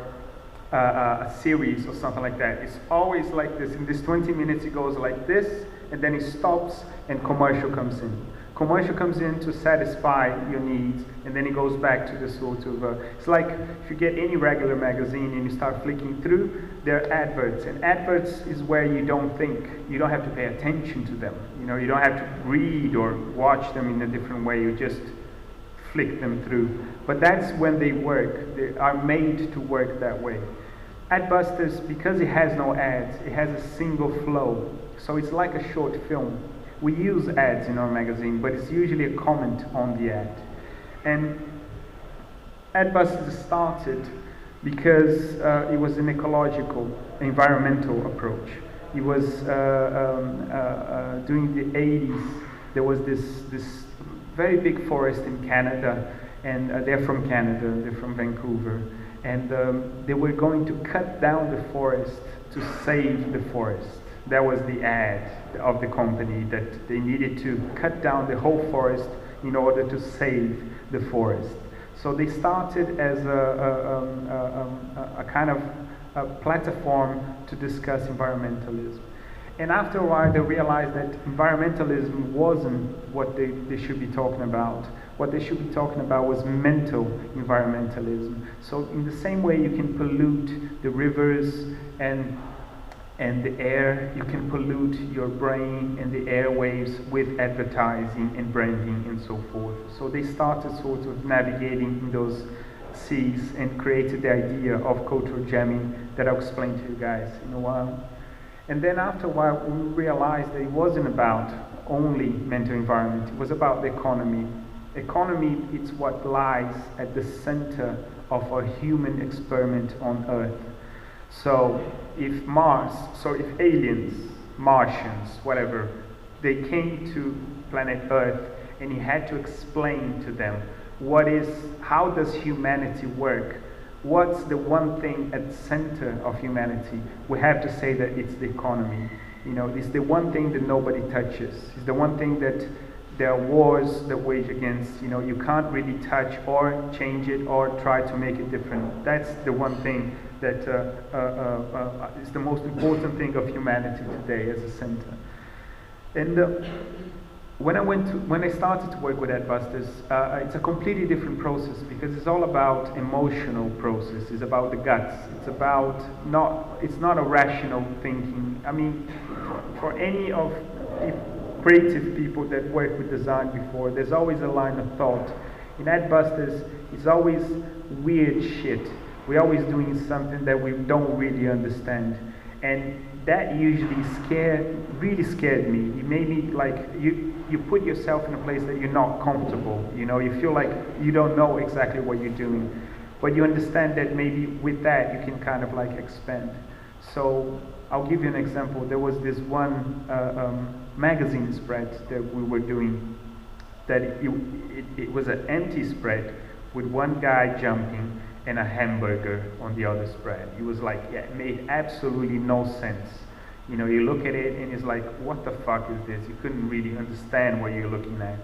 a series or something like that. It's always like this. In this 20 minutes, it goes like this, and then it stops, and commercial comes in. Commercial comes in to satisfy your needs, and then it goes back to the sort of, it's like if you get any regular magazine and you start flicking through, there are adverts, and adverts is where you don't think, you don't have to pay attention to them, you know, you don't have to read or watch them in a different way, you just flick them through. But that's when they work, they are made to work that way. Adbusters, because it has no ads, it has a single flow, so it's like a short film. We use ads in our magazine, but it's usually a comment on the ad. And Adbusters started because it was an ecological, environmental approach. It was during the 80s, there was this very big forest in Canada, and they're from Canada, they're from Vancouver, and they were going to cut down the forest to save the forest. That was the ad of the company, that they needed to cut down the whole forest in order to save the forest. So they started as a kind of a platform to discuss environmentalism. And after a while, they realized that environmentalism wasn't what they should be talking about. What they should be talking about was mental environmentalism. So in the same way you can pollute the rivers and the air, you can pollute your brain and the airwaves with advertising and branding and so forth. So they started sort of navigating in those seas and created the idea of cultural jamming that I'll explain to you guys in a while. And then after a while, we realized that it wasn't about only mental environment, it was about the economy. Economy is what lies at the center of a human experiment on Earth. So if aliens, Martians, whatever, they came to planet Earth and you had to explain to them how does humanity work? What's the one thing at the center of humanity? We have to say that it's the economy. You know, it's the one thing that nobody touches. It's the one thing that there are wars that wage against. You know, you can't really touch or change it or try to make it different. That's the one thing that is the most important thing of humanity today as a center. And when I started to work with Adbusters, it's a completely different process because it's all about emotional process. It's about the guts. It's not a rational thinking. I mean, for any of creative people that work with design before, there's always a line of thought. In Adbusters, it's always weird shit. We're always doing something that we don't really understand. And that usually really scared me. It made me like, you put yourself in a place that you're not comfortable. You know, you feel like you don't know exactly what you're doing. But you understand that maybe with that you can kind of like expand. So I'll give you an example. There was this one magazine spread that we were doing that it was an empty spread with one guy jumping and a hamburger on the other spread. It was like, yeah, it made absolutely no sense. You know, you look at it and it's like, what the fuck is this? You couldn't really understand what you're looking at.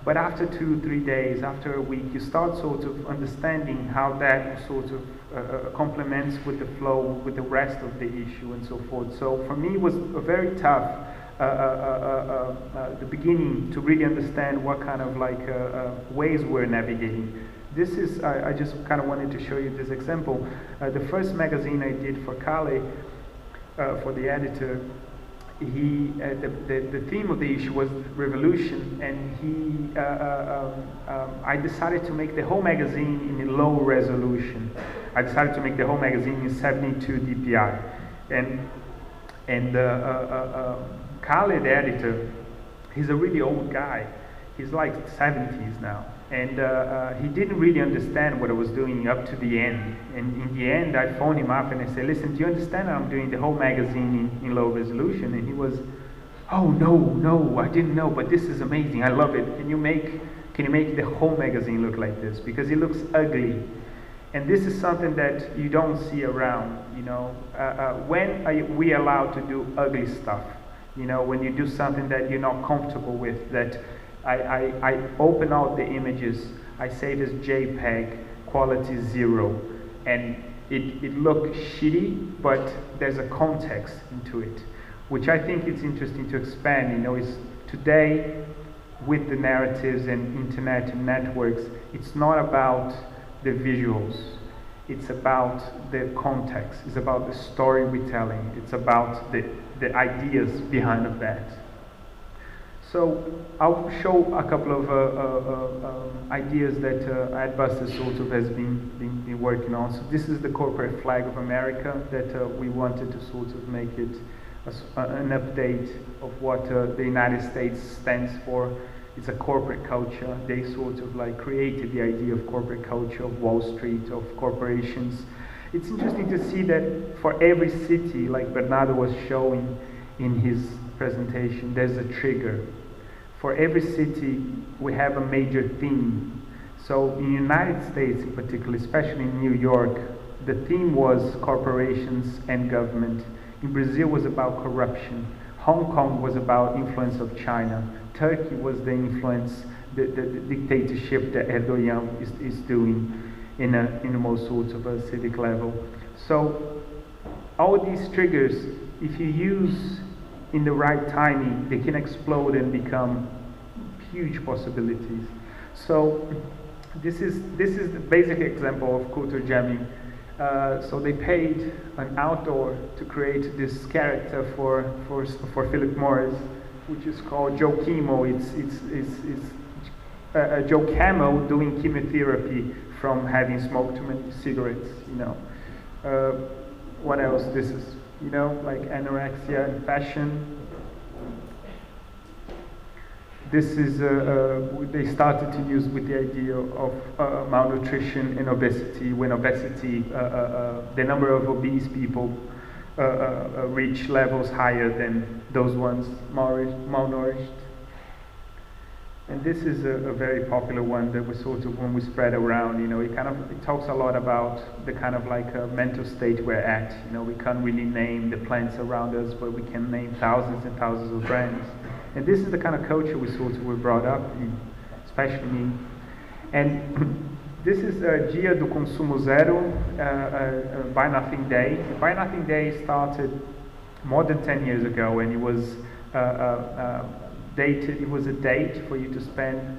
But after 2-3 days, after a week, you start sort of understanding how that sort of complements with the flow, with the rest of the issue and so forth. So for me, it was a very tough the beginning to really understand what kind of like ways we're navigating. this is, I just kind of wanted to show you this example. The first magazine I did for Kale, for the editor, the theme of the issue was revolution, and I decided to make the whole magazine in low resolution. I decided to make the whole magazine in 72 dpi, and Kale, the editor, he's a really old guy. He's like 70s now, and he didn't really understand what I was doing up to the end. And in the end, I phoned him up and I said, "Listen, do you understand I'm doing the whole magazine in low resolution?" And he was, "Oh no, I didn't know, but this is amazing. I love it. Can you make the whole magazine look like this? Because it looks ugly." And this is something that you don't see around. You know, when are we allowed to do ugly stuff? You know, when you do something that you're not comfortable with, that I open out the images, I save as JPEG, quality 0, and it looks shitty, but there's a context into it, which I think it's interesting to expand. You know, is today with the narratives and internet and networks, it's not about the visuals, it's about the context, it's about the story we're telling, it's about the ideas behind of that. So I'll show a couple of ideas that Adbusters sort of has been working on. So this is the corporate flag of America that we wanted to sort of make it an update of what the United States stands for. It's a corporate culture. They sort of like created the idea of corporate culture, of Wall Street, of corporations. It's interesting to see that for every city, like Bernardo was showing in his presentation, there's a trigger. For every city, we have a major theme. So in the United States in particular, especially in New York, the theme was corporations and government. In Brazil was about corruption. Hong Kong was about influence of China. Turkey was the influence, the dictatorship that Erdogan is doing in the most sort of a civic level. So all these triggers, if you use in the right timing, they can explode and become huge possibilities. So this is the basic example of culture jamming. So they paid an author to create this character for Philip Morris, which is called Joe Chemo. It's Joe Camel doing chemotherapy from having smoked too many cigarettes. You know, what else? This is, you know, like anorexia and fashion. This is, they started to use with the idea of malnutrition and obesity, when obesity, the number of obese people reach levels higher than those ones malnourished. And this is a very popular one that we sort of, when we spread around, you know, it talks a lot about the kind of like mental state we're at. You know, we can't really name the plants around us, but we can name thousands and thousands of brands. And this is the kind of culture we sort of were brought up in, especially me. And this is Dia do Consumo Zero, Buy Nothing Day. Buy Nothing Day started more than 10 years ago, and it was dated. It was a date for you to spend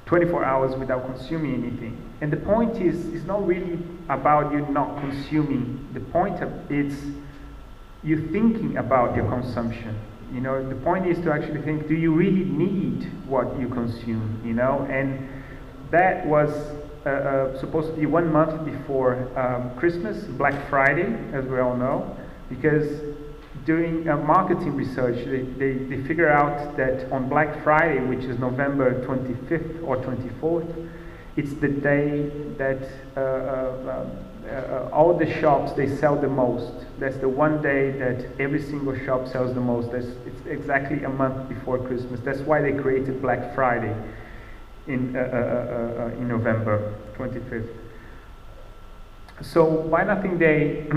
24 hours without consuming anything. And the point is, it's not really about you not consuming. The point is you thinking about your consumption. You know, the point is to actually think, do you really need what you consume? You know, and that was supposed to be 1 month before Christmas, Black Friday, as we all know, because doing marketing research, they figure out that on Black Friday, which is November 25th or 24th, it's the day that all the shops, they sell the most. That's the one day that every single shop sells the most. It's exactly a month before Christmas. That's why they created Black Friday in November 25th. So Buy Nothing Day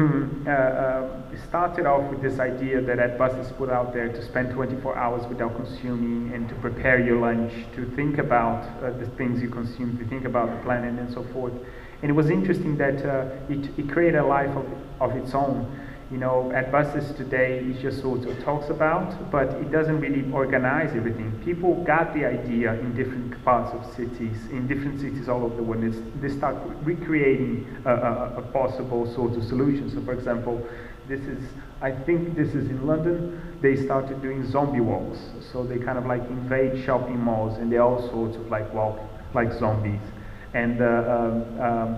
started off with this idea that Adbusters put out there to spend 24 hours without consuming and to prepare your lunch, to think about the things you consume, to think about the planet and so forth. And it was interesting that it created a life of its own. You know, at buses today, it just sort of talks about, but it doesn't really organize everything. People got the idea in different parts of cities, in different cities all over the world. They start recreating a possible sort of solution. So, for example, I think this is in London. They started doing zombie walks. So they kind of like invade shopping malls and they all sorts of like walk like zombies. And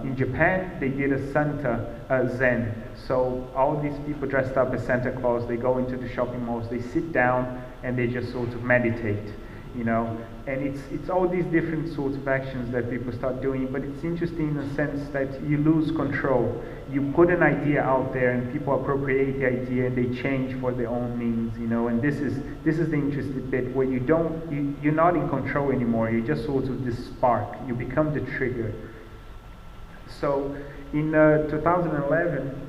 in Japan, they did a Santa Zen. So all these people dressed up as Santa Claus, they go into the shopping malls, they sit down and they just sort of meditate, you know. And it's all these different sorts of actions that people start doing, but it's interesting in the sense that you lose control. You put an idea out there and people appropriate the idea and they change for their own means, you know. And this is the interesting bit where you're not in control anymore. You're just sort of this spark. You become the trigger. So in 2011,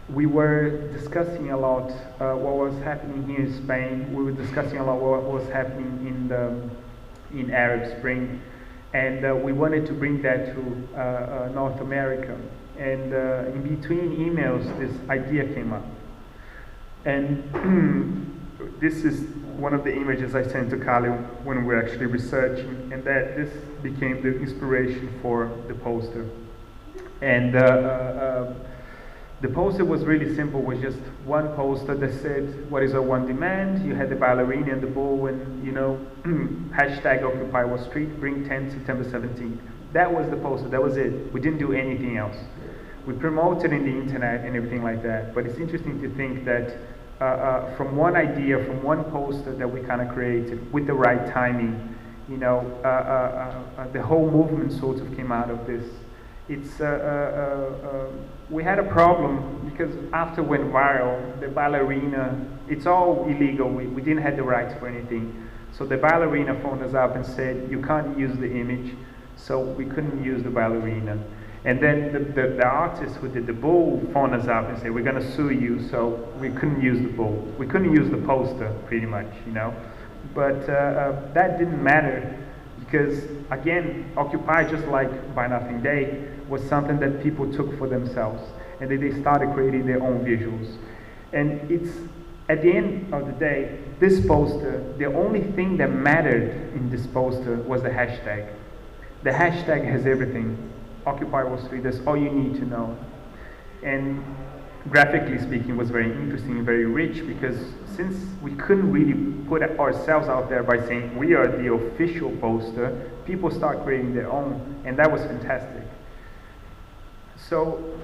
we were discussing a lot what was happening here in Spain. We were discussing a lot what was happening in Arab Spring, and we wanted to bring that to North America. And in between emails, this idea came up. And this is one of the images I sent to Kali when we were actually researching, and that this became the inspiration for the poster. And the poster was really simple, was just one poster that said, what is our one demand? You had the ballerina and the bull and, you know, hashtag Occupy Wall Street, bring 10 September 17th. That was the poster, that was it. We didn't do anything else. We promoted in the internet and everything like that, but it's interesting to think that from one idea, from one poster that we kind of created with the right timing, you know, the whole movement sort of came out of this. We had a problem because after it went viral, the ballerina, it's all illegal, we didn't have the rights for anything. So the ballerina phoned us up and said, you can't use the image, so we couldn't use the ballerina. And then the artist who did the bull phoned us up and said, we're gonna sue you, so we couldn't use the bull. We couldn't use the poster, pretty much, you know. But that didn't matter because, again, Occupy, just like Buy Nothing Day, was something that people took for themselves, and then they started creating their own visuals. And it's, at the end of the day, this poster, the only thing that mattered in this poster was the hashtag. The hashtag has everything. Occupy Wall Street, that's all you need to know. And graphically speaking, was very interesting and very rich, because since we couldn't really put ourselves out there by saying we are the official poster, people start creating their own, and that was fantastic. So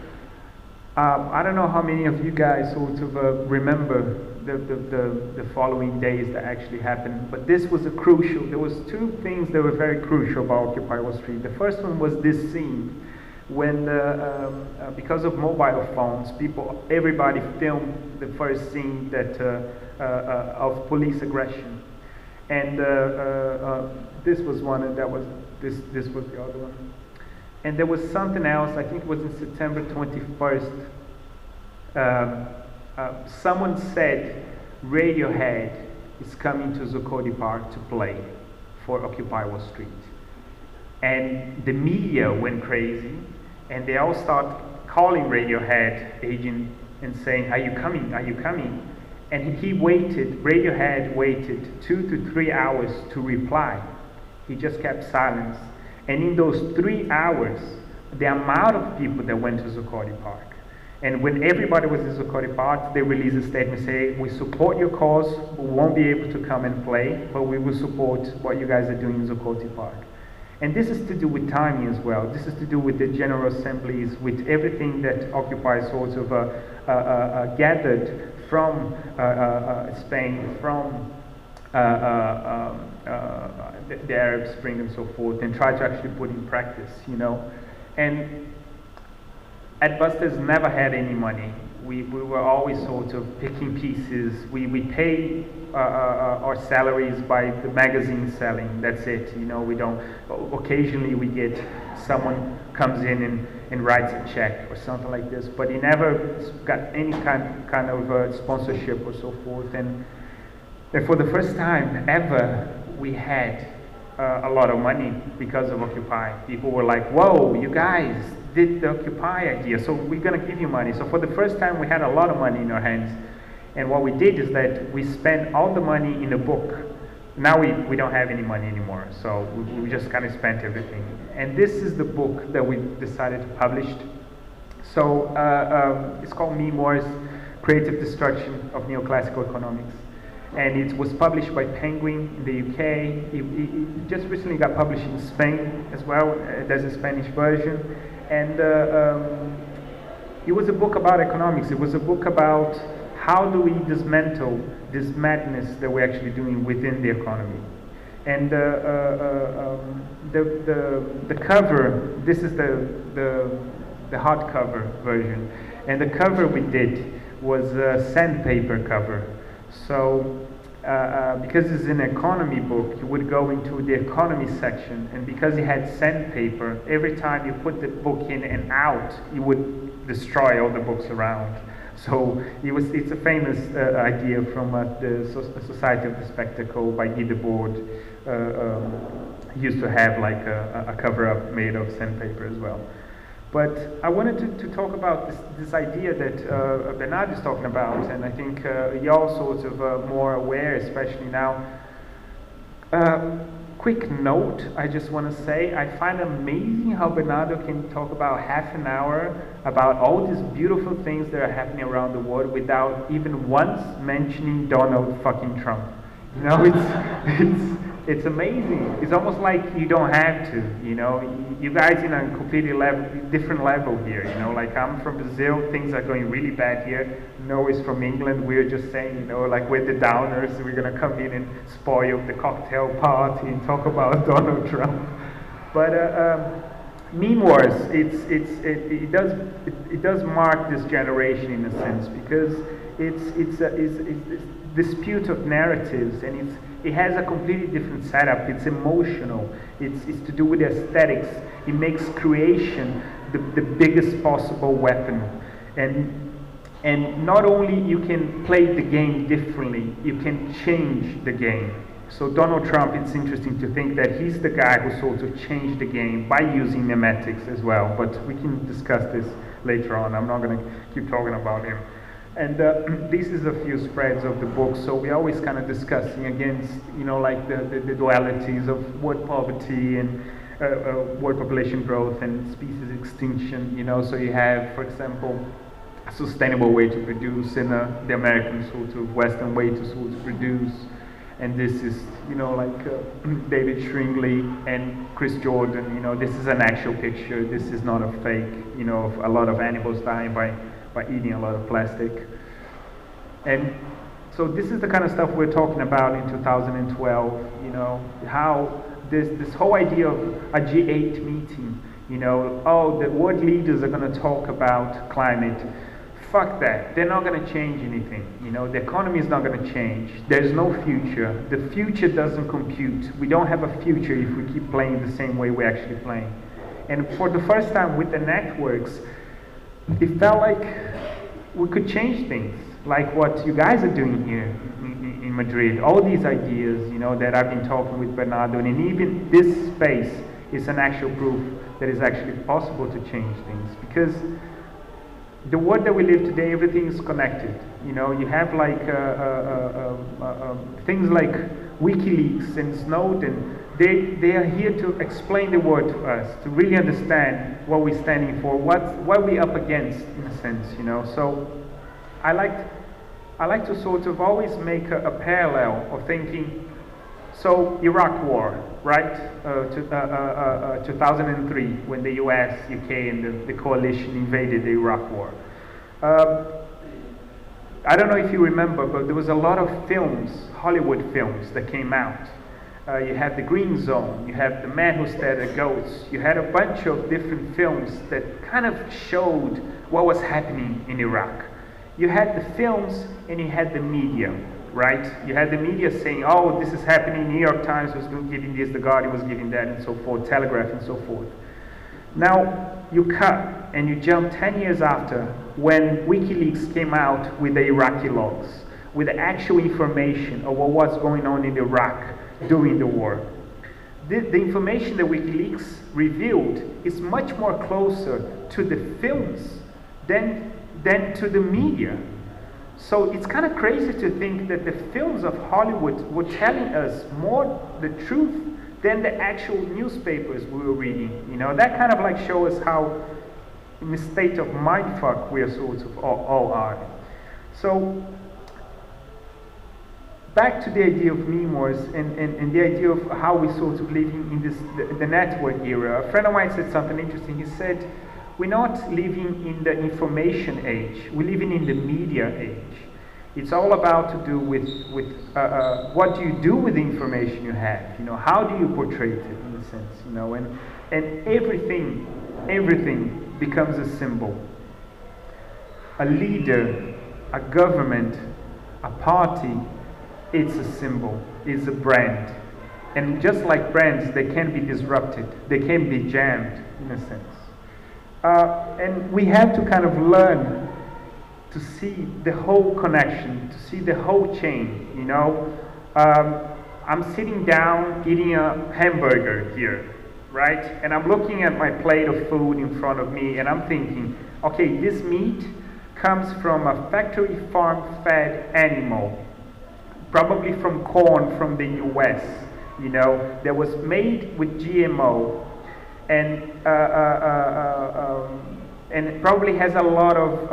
I don't know how many of you guys sort of remember the following days that actually happened, but this was there was two things that were very crucial about Occupy Wall Street. The first one was this scene when, because of mobile phones, everybody filmed the first scene that of police aggression, and this was one, and this was the other one. And there was something else, I think it was in September 21st, someone said Radiohead is coming to Zuccotti Park to play for Occupy Wall Street. And the media went crazy, and they all start calling Radiohead agent and saying, are you coming, are you coming? And Radiohead waited 2 to 3 hours to reply. He just kept silence. And in those 3 hours, the amount of people that went to Zuccotti Park, and when everybody was in Zuccotti Park, they released a statement saying, we support your cause, we won't be able to come and play, but we will support what you guys are doing in Zuccotti Park. And this is to do with timing as well. This is to do with the General Assemblies, with everything that Occupy sort of gathered from Spain, from the Arab Spring and so forth, and try to actually put in practice, you know. And at Busters never had any money. We were always sort of picking pieces. We pay our salaries by the magazine selling. That's it. You know, we don't. Occasionally we get someone comes in and writes a check or something like this, but he never got any kind of sponsorship or so forth. And for the first time ever, we had a lot of money because of Occupy. People were like, whoa, you guys, did the Occupy idea, so we're going to give you money. So for the first time, we had a lot of money in our hands. And what we did is that we spent all the money in a book. Now we don't have any money anymore, so we just kind of spent everything. And this is the book that we decided to publish. So it's called Memoirs, Creative Destruction of Neoclassical Economics. And it was published by Penguin in the UK. It just recently got published in Spain as well. There's a Spanish version. And it was a book about economics. It was a book about how do we dismantle this madness that we're actually doing within the economy. And the cover, this is the hardcover version. And the cover we did was a sandpaper cover. So, because it's an economy book, you would go into the economy section, and because it had sandpaper, every time you put the book in and out, you would destroy all the books around. So it's a famous idea from the Society of the Spectacle by Guy Debord. He used to have like a cover-up made of sandpaper as well. But I wanted to talk about this idea that Bernard is talking about, and I think you're sort of more aware, especially now. Quick note, I just want to say, I find amazing how Bernardo can talk about half an hour about all these beautiful things that are happening around the world without even once mentioning Donald fucking Trump. You know, it's amazing. It's almost like you don't have to, you know. You guys in a completely different level here, you know. Like I'm from Brazil, things are going really bad here. Noah's from England, we're just saying, you know, like we're the downers, we're gonna come in and spoil the cocktail party and talk about Donald Trump. But memoirs, it does mark this generation in a sense, because it's dispute of narratives, and it has a completely different setup. It's emotional. It's to do with aesthetics. It makes creation the biggest possible weapon. And not only you can play the game differently, you can change the game. So Donald Trump, it's interesting to think that he's the guy who sort of changed the game by using memetics as well. But we can discuss this later on. I'm not going to keep talking about him. And this is a few spreads of the book, so we're always kind of discussing against, you know, like the dualities of word poverty and world population growth and species extinction, you know. So you have, for example, a sustainable way to produce and the American sort of Western way to sort of produce. And this is, you know, like David Shringley and Chris Jordan, you know, this is an actual picture. This is not a fake, you know, of a lot of animals dying by eating a lot of plastic. And so this is the kind of stuff we're talking about in 2012, you know, how this whole idea of a G8 meeting, you know, oh, the world leaders are going to talk about climate. Fuck that. They're not going to change anything. You know, the economy is not going to change. There's no future. The future doesn't compute. We don't have a future if we keep playing the same way we're actually playing. And for the first time with the networks, it felt like we could change things, like what you guys are doing here in Madrid. All these ideas, you know, that I've been talking with Bernardo, and even this space is an actual proof that it's actually possible to change things. Because the world that we live today, everything is connected. You know, you have like things like WikiLeaks and Snowden. They are here to explain the world to us, to really understand what we're standing for, what we're up against, in a sense, you know. So I like to sort of always make a parallel of thinking. So Iraq War, right? 2003, when the US, UK, and the coalition invaded the Iraq War. I don't know if you remember, but there was a lot of films, Hollywood films, that came out. You had The Green Zone, you had The Man Who Stared at Goats, you had a bunch of different films that kind of showed what was happening in Iraq. You had the films and you had the media, right? You had the media saying, oh, this is happening, New York Times was giving this, The Guardian was giving that, and so forth, Telegraph and so forth. Now, you cut and you jump 10 years after, when WikiLeaks came out with the Iraqi logs, with the actual information of what was going on in Iraq during the war. the information that WikiLeaks revealed is much more closer to the films than to the media. So it's kind of crazy to think that the films of Hollywood were telling us more the truth than the actual newspapers we were reading. You know, that kind of like shows us how in a state of mindfuck we are sort of all are. So back to the idea of memoirs and the idea of how we sort of living in this the network era. A friend of mine said something interesting. He said, we're not living in the information age, we're living in the media age. It's all about to do with what do you do with the information you have, you know, how do you portray it in a sense, you know, and everything becomes a symbol. A leader, a government, a party, it's a symbol, it's a brand. And just like brands, they can be disrupted, they can be jammed in a sense. And we have to kind of learn to see the whole connection, to see the whole chain, you know. I'm sitting down eating a hamburger here, right? And I'm looking at my plate of food in front of me and I'm thinking, okay, this meat comes from a factory farm-fed animal, probably from corn from the US, you know, that was made with GMO, and it probably has a lot of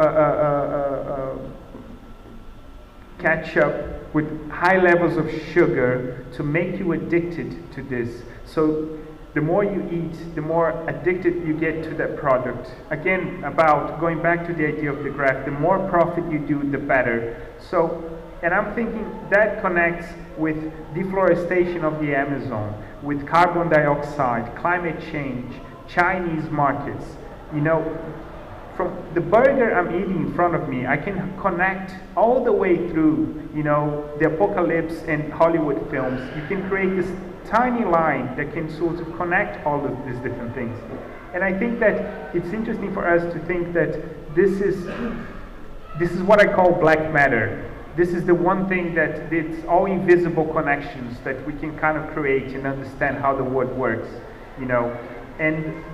ketchup with high levels of sugar to make you addicted to this. So the more you eat, the more addicted you get to that product. Again, about going back to the idea of the graph, the more profit you do, the better. So, and I'm thinking that connects with deforestation of the Amazon, with carbon dioxide, climate change, Chinese markets. You know, from the burger I'm eating in front of me, I can connect all the way through, you know, the apocalypse and Hollywood films. You can create this tiny line that can sort of connect all of these different things. And I think that it's interesting for us to think that this is what I call black matter. This is the one thing that it's all invisible connections that we can kind of create and understand how the world works, you know. And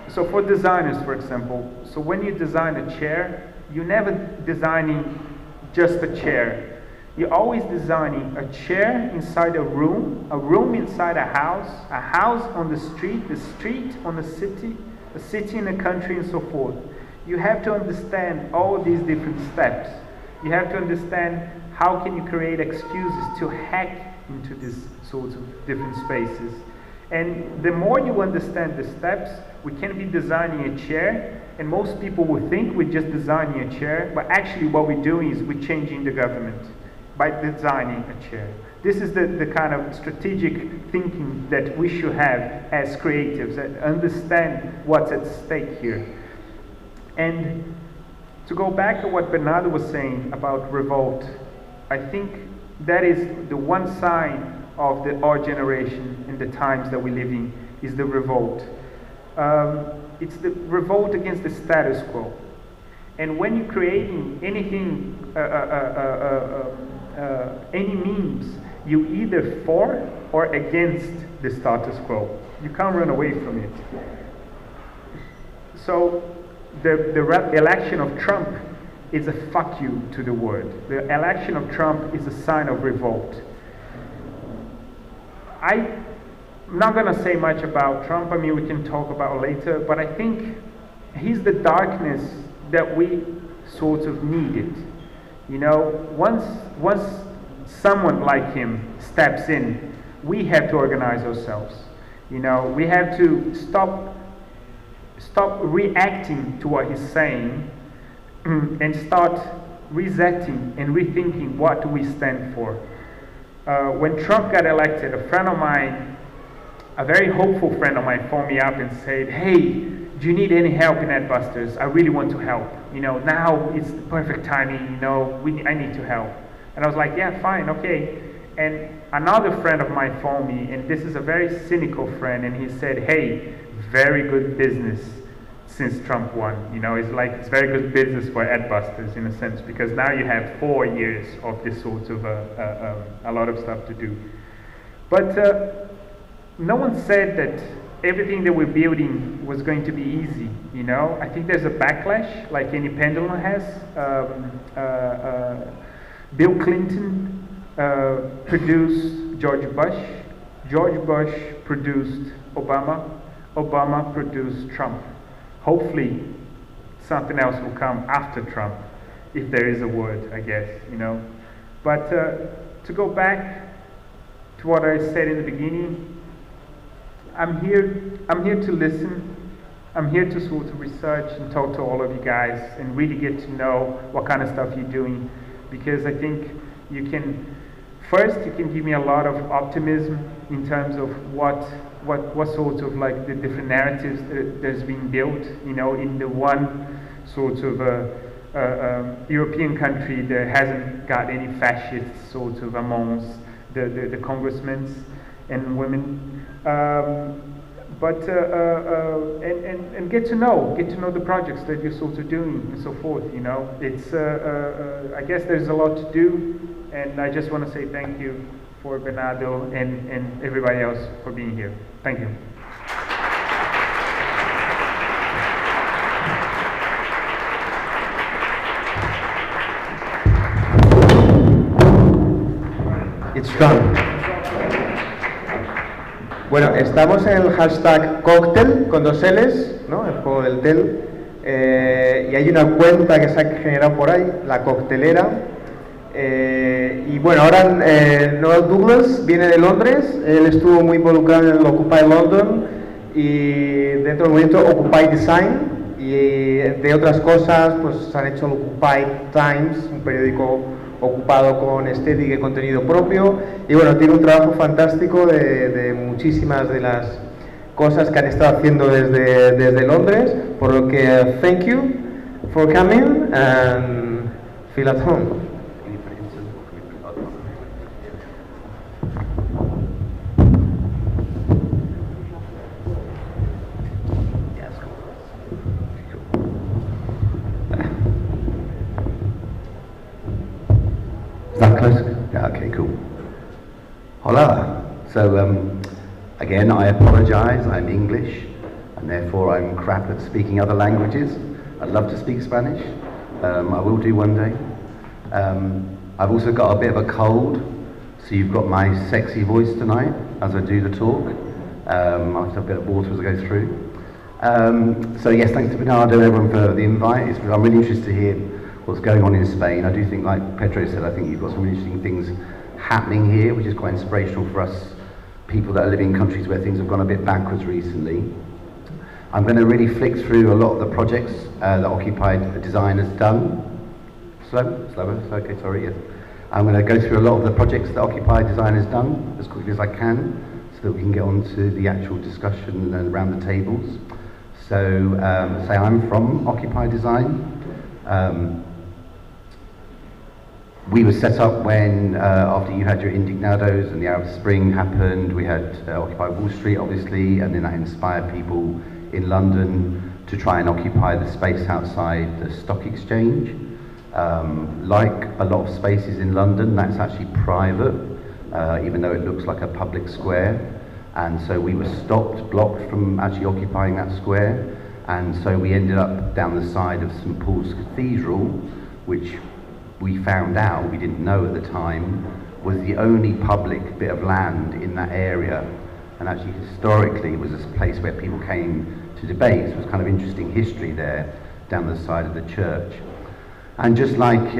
so for designers, for example, so when you design a chair, you're never designing just a chair. You're always designing a chair inside a room inside a house on the street on a city in a country, and so forth. You have to understand all these different steps. You have to understand how can you create excuses to hack into these sorts of different spaces. And the more you understand the steps, we can be designing a chair, and most people will think we're just designing a chair, but actually what we're doing is we're changing the government by designing a chair. This is the kind of strategic thinking that we should have as creatives, and understand what's at stake here. And to go back to what Bernardo was saying about revolt, I think that is the one sign of our generation and the times that we live in, is the revolt. It's the revolt against the status quo. And when you're creating anything, any memes, you either for or against the status quo. You can't run away from it. So the election of Trump is a fuck you to the world. The election of Trump is a sign of revolt. I'm not going to say much about Trump. I mean, we can talk about later, but I think he's the darkness that we sort of needed. You know, once someone like him steps in, we have to organize ourselves. You know, we have to stop reacting to what he's saying and start resetting and rethinking what we stand for. When Trump got elected, a friend of mine, a very hopeful friend of mine, phoned me up and said, "Hey, do you need any help in Adbusters? I really want to help. You know, now it's the perfect timing. You know, I need to help." And I was like, "Yeah, fine, okay." And another friend of mine phoned me, and this is a very cynical friend, and he said, "Hey, very good business. since Trump won. You know, it's like it's very good business for adbusters in a sense, because now you have 4 years of this sort of a lot of stuff to do. But no one said that everything that we're building was going to be easy. You know, I think there's a backlash, like any pendulum has. Bill Clinton produced George Bush. George Bush produced Obama. Obama produced Trump. Hopefully, something else will come after Trump, if there is a word, I guess, you know. But to go back to what I said in the beginning, I'm here to listen. I'm here to sort of research and talk to all of you guys and really get to know what kind of stuff you're doing, because I think you can give me a lot of optimism in terms of what sort of like the different narratives that's been built, you know, in the one sort of European country that hasn't got any fascists sort of amongst the congressmen and women, and get to know the projects that you're sort of doing and so forth. You know, it's I guess there's a lot to do, and I just want to say thank you for Bernardo and everybody else for being here. Thank you. It's done. Bueno, estamos en el hashtag Cóctell con 2 L's, ¿no? El juego del tel. Y hay una cuenta que se ha generado por ahí, la coctelera. Y bueno, ahora Noel Douglas viene de Londres. Él estuvo muy involucrado en el Occupy London y dentro del movimiento Occupy Design. Y entre otras cosas, pues se han hecho el Occupy Times, un periódico ocupado con estética y contenido propio, y bueno, tiene un trabajo fantástico de muchísimas de las cosas que han estado haciendo desde Londres, por lo que thank you for coming and feel at home. Is that close? Yeah, okay, cool. Hola. So, again, I apologize. I'm English, and therefore I'm crap at speaking other languages. I'd love to speak Spanish. I will do one day. I've also got a bit of a cold, so you've got my sexy voice tonight as I do the talk. I have to have a bit of water as I go through. So yes, thanks to Bernardo and everyone for the invite. I'm really interested to hear what's going on in Spain. I do think, like Pedro said, I think you've got some interesting things happening here, which is quite inspirational for us people that are living in countries where things have gone a bit backwards recently. I'm going to really flick through a lot of the projects that Occupy Design has done. Slower, okay, sorry, yes. I'm going to go through a lot of the projects that Occupy Design has done as quickly as I can, so that we can get on to the actual discussion and around the tables. So, say I'm from Occupy Design. We were set up when, after you had your Indignados and the Arab Spring happened, we had Occupy Wall Street, obviously, and then that inspired people in London to try and occupy the space outside the stock exchange. Like a lot of spaces in London, that's actually private, even though it looks like a public square. And so we were blocked from actually occupying that square. And so we ended up down the side of St. Paul's Cathedral, which we found out, we didn't know at the time, was the only public bit of land in that area. And actually historically it was a place where people came to debate. So it was kind of interesting history there down the side of the church. And just like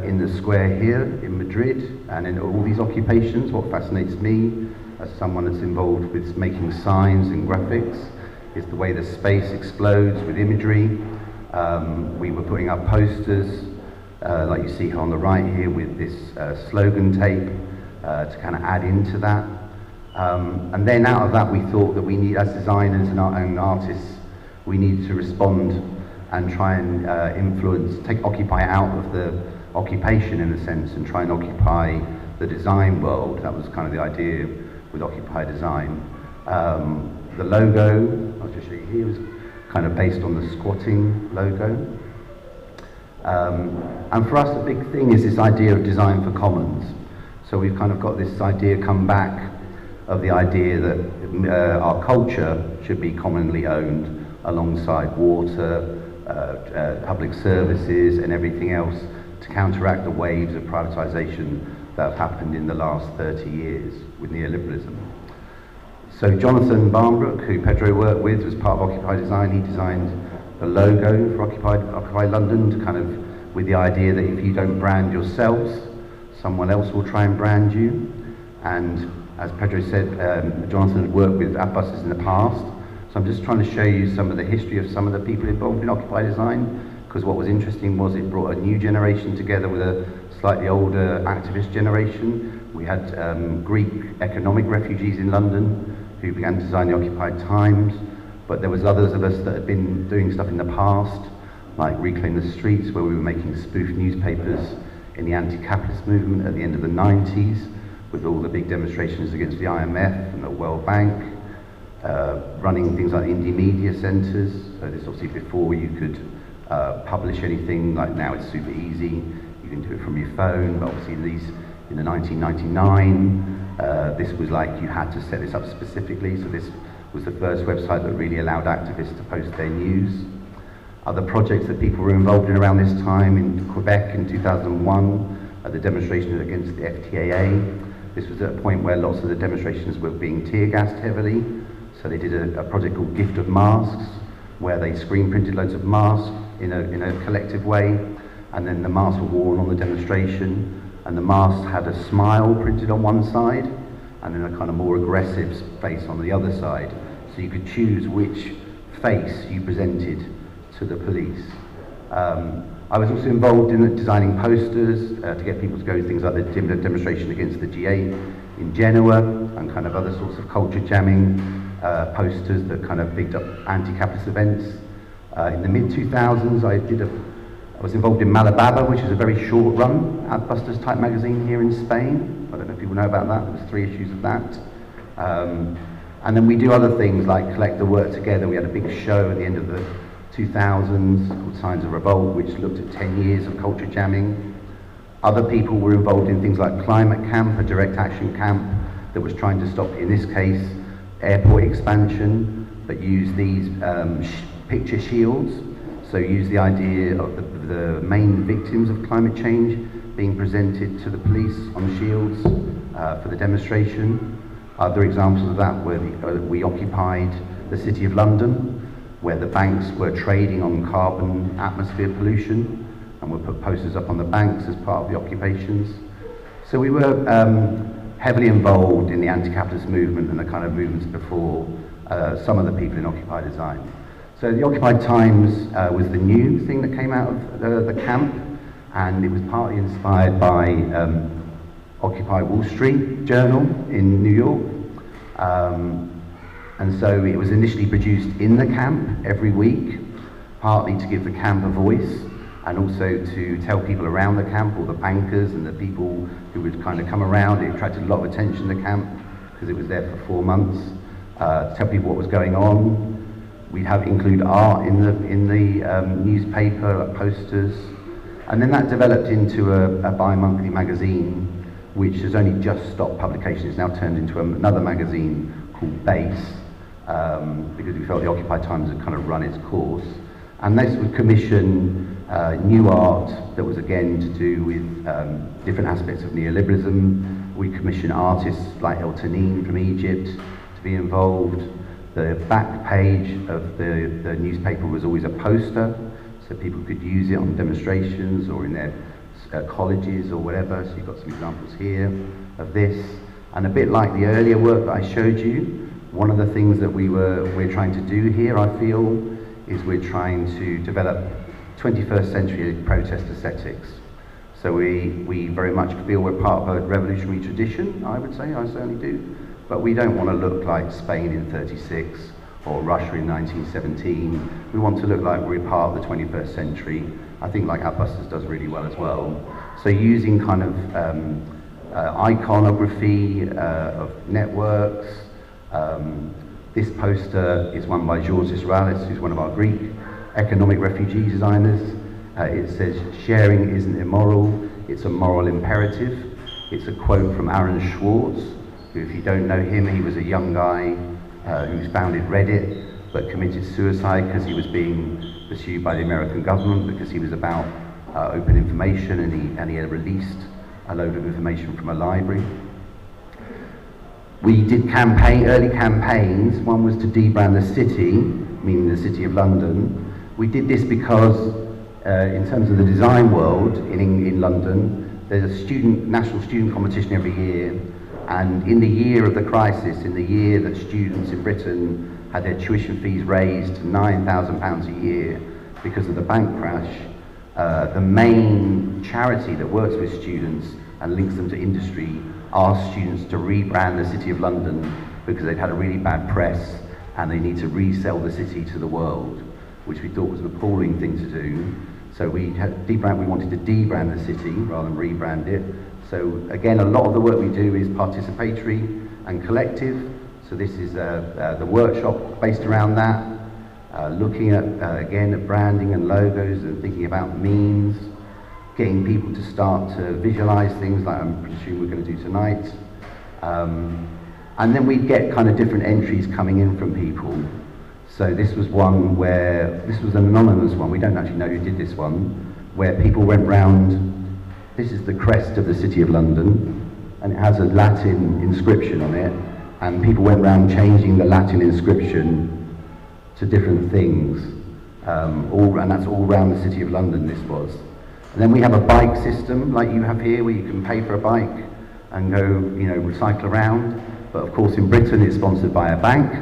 in the square here in Madrid and in all these occupations, what fascinates me as someone that's involved with making signs and graphics is the way the space explodes with imagery. We were putting up posters like you see on the right here with this slogan tape to kind of add into that. And then out of that we thought that we need, as designers and artists, we need to respond and try and influence, take Occupy out of the occupation in a sense and try and occupy the design world. That was kind of the idea with Occupy Design. The logo, I'll just show you here, was kind of based on the squatting logo. And for us, the big thing is this idea of design for commons. So we've kind of got this idea come back of the idea that our culture should be commonly owned alongside water, public services and everything else to counteract the waves of privatisation that have happened in the last 30 years with neoliberalism. So Jonathan Barnbrook, who Pedro worked with, was part of Occupy Design. He designed the logo for Occupy London to kind of, with the idea that if you don't brand yourselves, someone else will try and brand you. And as Pedro said, Jonathan had worked with abbuses in the past. So I'm just trying to show you some of the history of some of the people involved in Occupy Design, because what was interesting was it brought a new generation together with a slightly older activist generation. We had Greek economic refugees in London who began to design the Occupied Times, but there was others of us that had been doing stuff in the past, like Reclaim the Streets, where we were making spoof newspapers in the anti-capitalist movement at the end of the 90s, with all the big demonstrations against the IMF and the World Bank, running things like indie media centres. So this obviously before you could publish anything, like now it's super easy, you can do it from your phone, but obviously in the 1999, this was like you had to set this up specifically, so this was the first website that really allowed activists to post their news. Other projects that people were involved in around this time in Quebec in 2001, the demonstration against the FTAA. This was at a point where lots of the demonstrations were being tear-gassed heavily, so they did a project called Gift of Masks, where they screen printed loads of masks in a collective way, and then the masks were worn on the demonstration, and the mask had a smile printed on one side, and then a kind of more aggressive face on the other side, so you could choose which face you presented to the police. I was also involved in designing posters to get people to go to things like the demonstration against the G8 in Genoa, and kind of other sorts of culture jamming posters that kind of picked up anti-capitalist events. In the mid-2000s, I was involved in Malababa, which is a very short run Adbusters type magazine here in Spain. I don't know if people know about that. There was 3 issues of that. And then we do other things like collect the work together. We had a big show at the end of the 2000s called Signs of Revolt, which looked at 10 years of culture jamming. Other people were involved in things like Climate Camp, a direct action camp that was trying to stop, in this case, airport expansion, but use these picture shields. So use the idea of the main victims of climate change being presented to the police on shields for the demonstration. Other examples of that were we occupied the City of London, where the banks were trading on carbon atmosphere pollution, and we put posters up on the banks as part of the occupations. So we were heavily involved in the anti-capitalist movement and the kind of movements before some of the people in Occupy Design. So the Occupied Times was the new thing that came out of the camp, and it was partly inspired by Occupy Wall Street Journal in New York. And so it was initially produced in the camp every week, partly to give the camp a voice, and also to tell people around the camp, all the bankers and the people who would kind of come around. It attracted a lot of attention to the camp because it was there for 4 months, to tell people what was going on. We'd include art in the newspaper, like posters, and then that developed into a bi-monthly magazine, which has only just stopped publication. It's now turned into another magazine called Base, because we felt the Occupy Times had kind of run its course. And this would commission new art that was again to do with different aspects of neoliberalism. We commissioned artists like El Tanin from Egypt to be involved. The back page of the newspaper was always a poster, so people could use it on demonstrations or in their colleges or whatever. So you've got some examples here of this. And a bit like the earlier work that I showed you, one of the things that we're trying to do here, I feel, is we're trying to develop 21st century protest aesthetics. So we very much feel we're part of a revolutionary tradition, I would say, I certainly do. But we don't want to look like Spain in 36 or Russia in 1917. We want to look like we're part of the 21st century. I think like Adbusters does really well as well. So using kind of iconography of networks, This poster is one by Georges Israelis, who's one of our Greek economic refugee designers. It says, "Sharing isn't immoral, it's a moral imperative." It's a quote from Aaron Swartz, who, if you don't know him, he was a young guy who founded Reddit, but committed suicide because he was being pursued by the American government because he was about open information, and he had released a load of information from a library. We did early campaigns. One was to debrand the city, meaning the City of London. We did this because, in terms of the design world in London, there's a national student competition every year, and in the year of the crisis, in the year that students in Britain had their tuition fees raised to £9,000 a year because of the bank crash, the main charity that works with students and links them to industry asked students to rebrand the City of London because they'd had a really bad press and they need to resell the city to the world, which we thought was an appalling thing to do. So we wanted to debrand the city rather than rebrand it. So again, a lot of the work we do is participatory and collective. So this is the workshop based around that, looking at, again, at branding and logos and thinking about memes, getting people to start to visualize things like I'm presuming we're going to do tonight. And then we get kind of different entries coming in from people. So this was one where, this was an anonymous one, we don't actually know who did this one, where people went round, this is the crest of the City of London, and it has a Latin inscription on it, and people went round changing the Latin inscription to different things, and that's all around the City of London, this was. And then we have a bike system, like you have here, where you can pay for a bike and go, recycle around. But of course in Britain it's sponsored by a bank,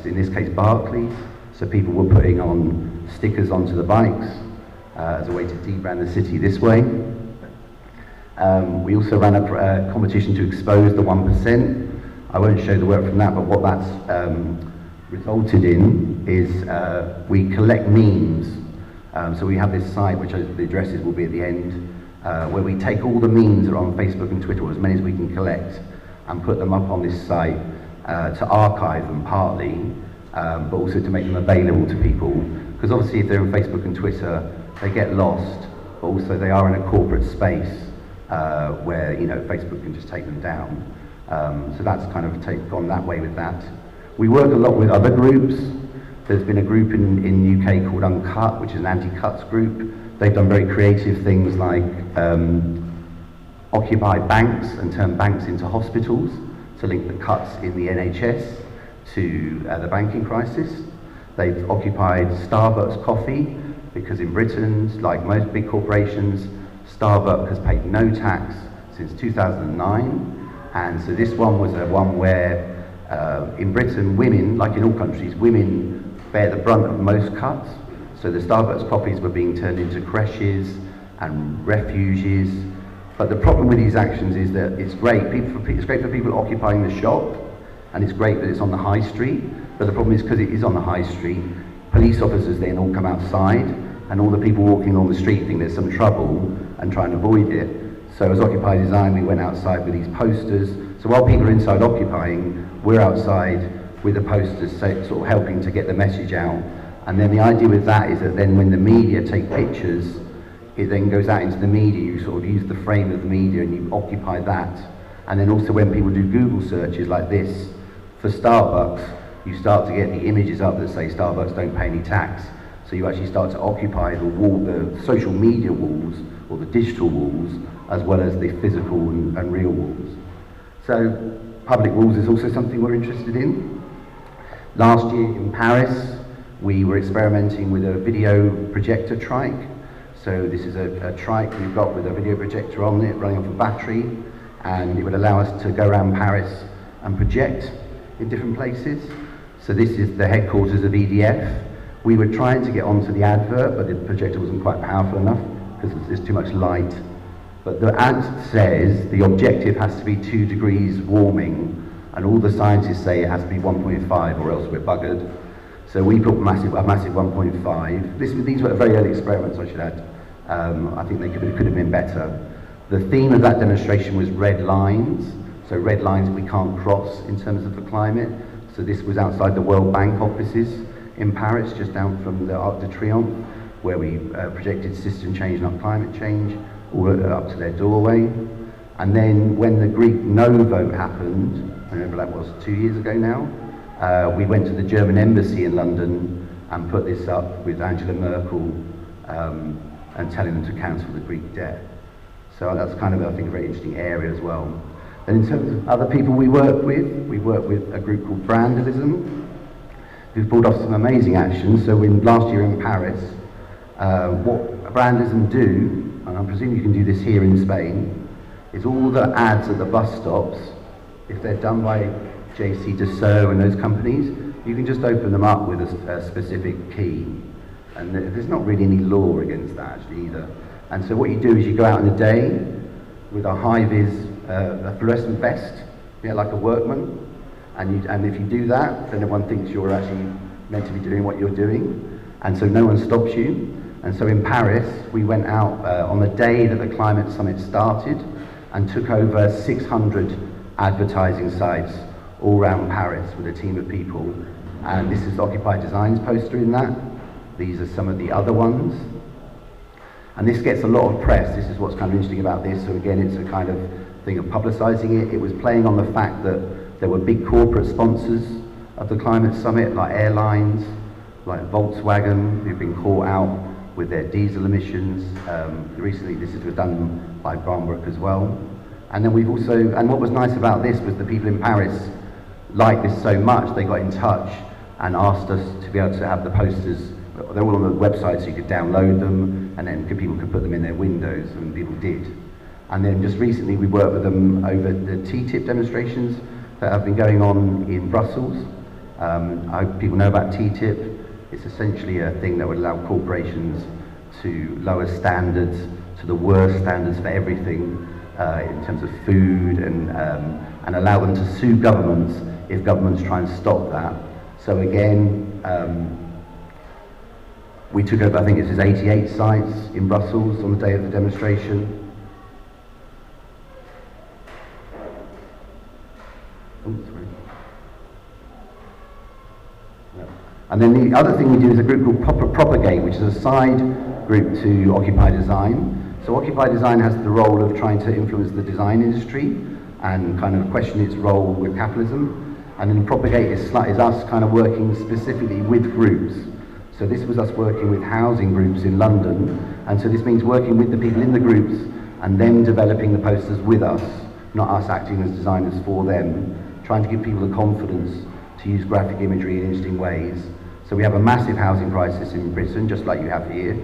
in this case Barclays, so people were putting on stickers onto the bikes as a way to debrand the city this way. We also ran a competition to expose the 1%. I won't show the work from that, but what that's resulted in is we collect memes. So we have this site, which the addresses will be at the end, where we take all the memes that are on Facebook and Twitter, or as many as we can collect, and put them up on this site to archive them partly, but also to make them available to people. Because obviously if they're on Facebook and Twitter, they get lost, but also they are in a corporate space where Facebook can just take them down. So that's kind of gone that way with that. We work a lot with other groups. There's been a group in the UK called Uncut, which is an anti-cuts group. They've done very creative things like occupy banks and turn banks into hospitals to link the cuts in the NHS to the banking crisis. They've occupied Starbucks coffee because in Britain, like most big corporations, Starbucks has paid no tax since 2009. And so this one was one where in Britain, women, like in all countries, women bear the brunt of most cuts. So the Starbucks coffees were being turned into creches and refuges. But the problem with these actions is that it's great for people occupying the shop, and it's great that it's on the high street. But the problem is, because it is on the high street, police officers then all come outside, and all the people walking along the street think there's some trouble and try and avoid it. So as Occupy Design, we went outside with these posters. So while people are inside occupying, we're outside with the posters, sort of helping to get the message out. And then the idea with that is that then when the media take pictures, it then goes out into the media, you sort of use the frame of the media and you occupy that. And then also when people do Google searches like this, for Starbucks, you start to get the images up that say Starbucks don't pay any tax. So you actually start to occupy the social media walls, or the digital walls, as well as the physical and real walls. So public walls is also something we're interested in. Last year in Paris, we were experimenting with a video projector trike. So this is a trike we've got with a video projector on it, running off a battery, and it would allow us to go around Paris and project in different places. So this is the headquarters of EDF. We were trying to get onto the advert, but the projector wasn't quite powerful enough because there's too much light. But the ad says the objective has to be 2 degrees warming, and all the scientists say it has to be 1.5 or else we're buggered. So we put a massive 1.5. These were very early experiments, I should add. I think they could have been better. The theme of that demonstration was red lines. So red lines we can't cross in terms of the climate. So this was outside the World Bank offices in Paris, just down from the Arc de Triomphe, where we projected system change, not climate change, all up to their doorway. And then when the Greek no vote happened, I remember that was 2 years ago now, we went to the German embassy in London and put this up with Angela Merkel and telling them to cancel the Greek debt. So that's kind of, I think, a very interesting area as well. And in terms of other people we work with a group called Brandalism, who've pulled off some amazing actions. So last year in Paris, what Brandalism do, and I presume you can do this here in Spain, is all the ads at the bus stops, if they're done by JC Dassault and those companies, you can just open them up with a specific key. And there's not really any law against that actually either. And so what you do is you go out in the day with a high-vis, a fluorescent vest, like a workman, and if you do that, then everyone thinks you're actually meant to be doing what you're doing, and so no one stops you. And so in Paris, we went out on the day that the climate summit started and took over 600 advertising sites all around Paris with a team of people. And this is the Occupy Design's poster in that. These are some of the other ones. And this gets a lot of press. This is what's kind of interesting about this. So again, it's a kind of thing of publicising it. It was playing on the fact that there were big corporate sponsors of the climate summit, like airlines, like Volkswagen, who've been caught out with their diesel emissions. Recently, this was done by Barnbrook as well. And then we've also, and what was nice about this was the people in Paris liked this so much, they got in touch and asked us to be able to have the posters. They're all on the website, so you could download them, and then people could put them in their windows, and people did. And then just recently we worked with them over the TTIP demonstrations that have been going on in Brussels. I hope people know about TTIP. It's essentially a thing that would allow corporations to lower standards to the worst standards for everything in terms of food, and allow them to sue governments if governments try and stop that. So again, we took over, I think it was 88 sites in Brussels on the day of the demonstration. And then the other thing we do is a group called Propagate, which is a side group to Occupy Design. So Occupy Design has the role of trying to influence the design industry and kind of question its role with capitalism. And then Propagate is us kind of working specifically with groups. So this was us working with housing groups in London, and so this means working with the people in the groups and them developing the posters with us, not us acting as designers for them, trying to give people the confidence to use graphic imagery in interesting ways. So we have a massive housing crisis in Britain, just like you have here,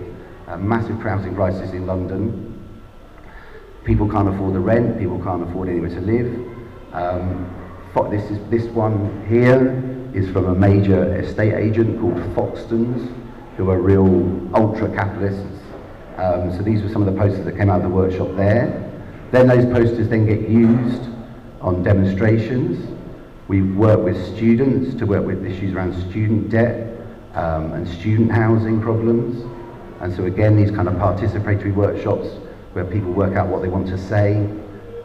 a massive housing crisis in London. People can't afford the rent, people can't afford anywhere to live. This one here is from a major estate agent called Foxtons, who are real ultra-capitalists. So these were some of the posters that came out of the workshop there. Then those posters then get used on demonstrations. We've worked with students to work with issues around student debt and student housing problems. And so again, these kind of participatory workshops where people work out what they want to say,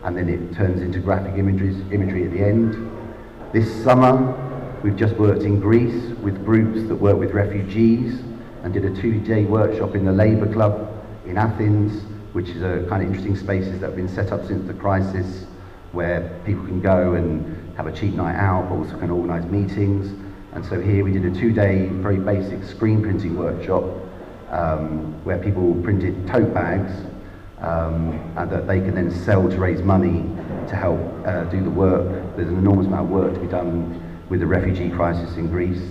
and then it turns into graphic imagery at the end. This summer, we've just worked in Greece with groups that work with refugees and did a 2-day workshop in the Labour Club in Athens, which is a kind of interesting spaces that have been set up since the crisis, where people can go and have a cheap night out, but also can organise meetings. And so here we did a 2-day, very basic screen printing workshop where people printed tote bags and that they can then sell to raise money to help do the work. There's an enormous amount of work to be done with the refugee crisis in Greece.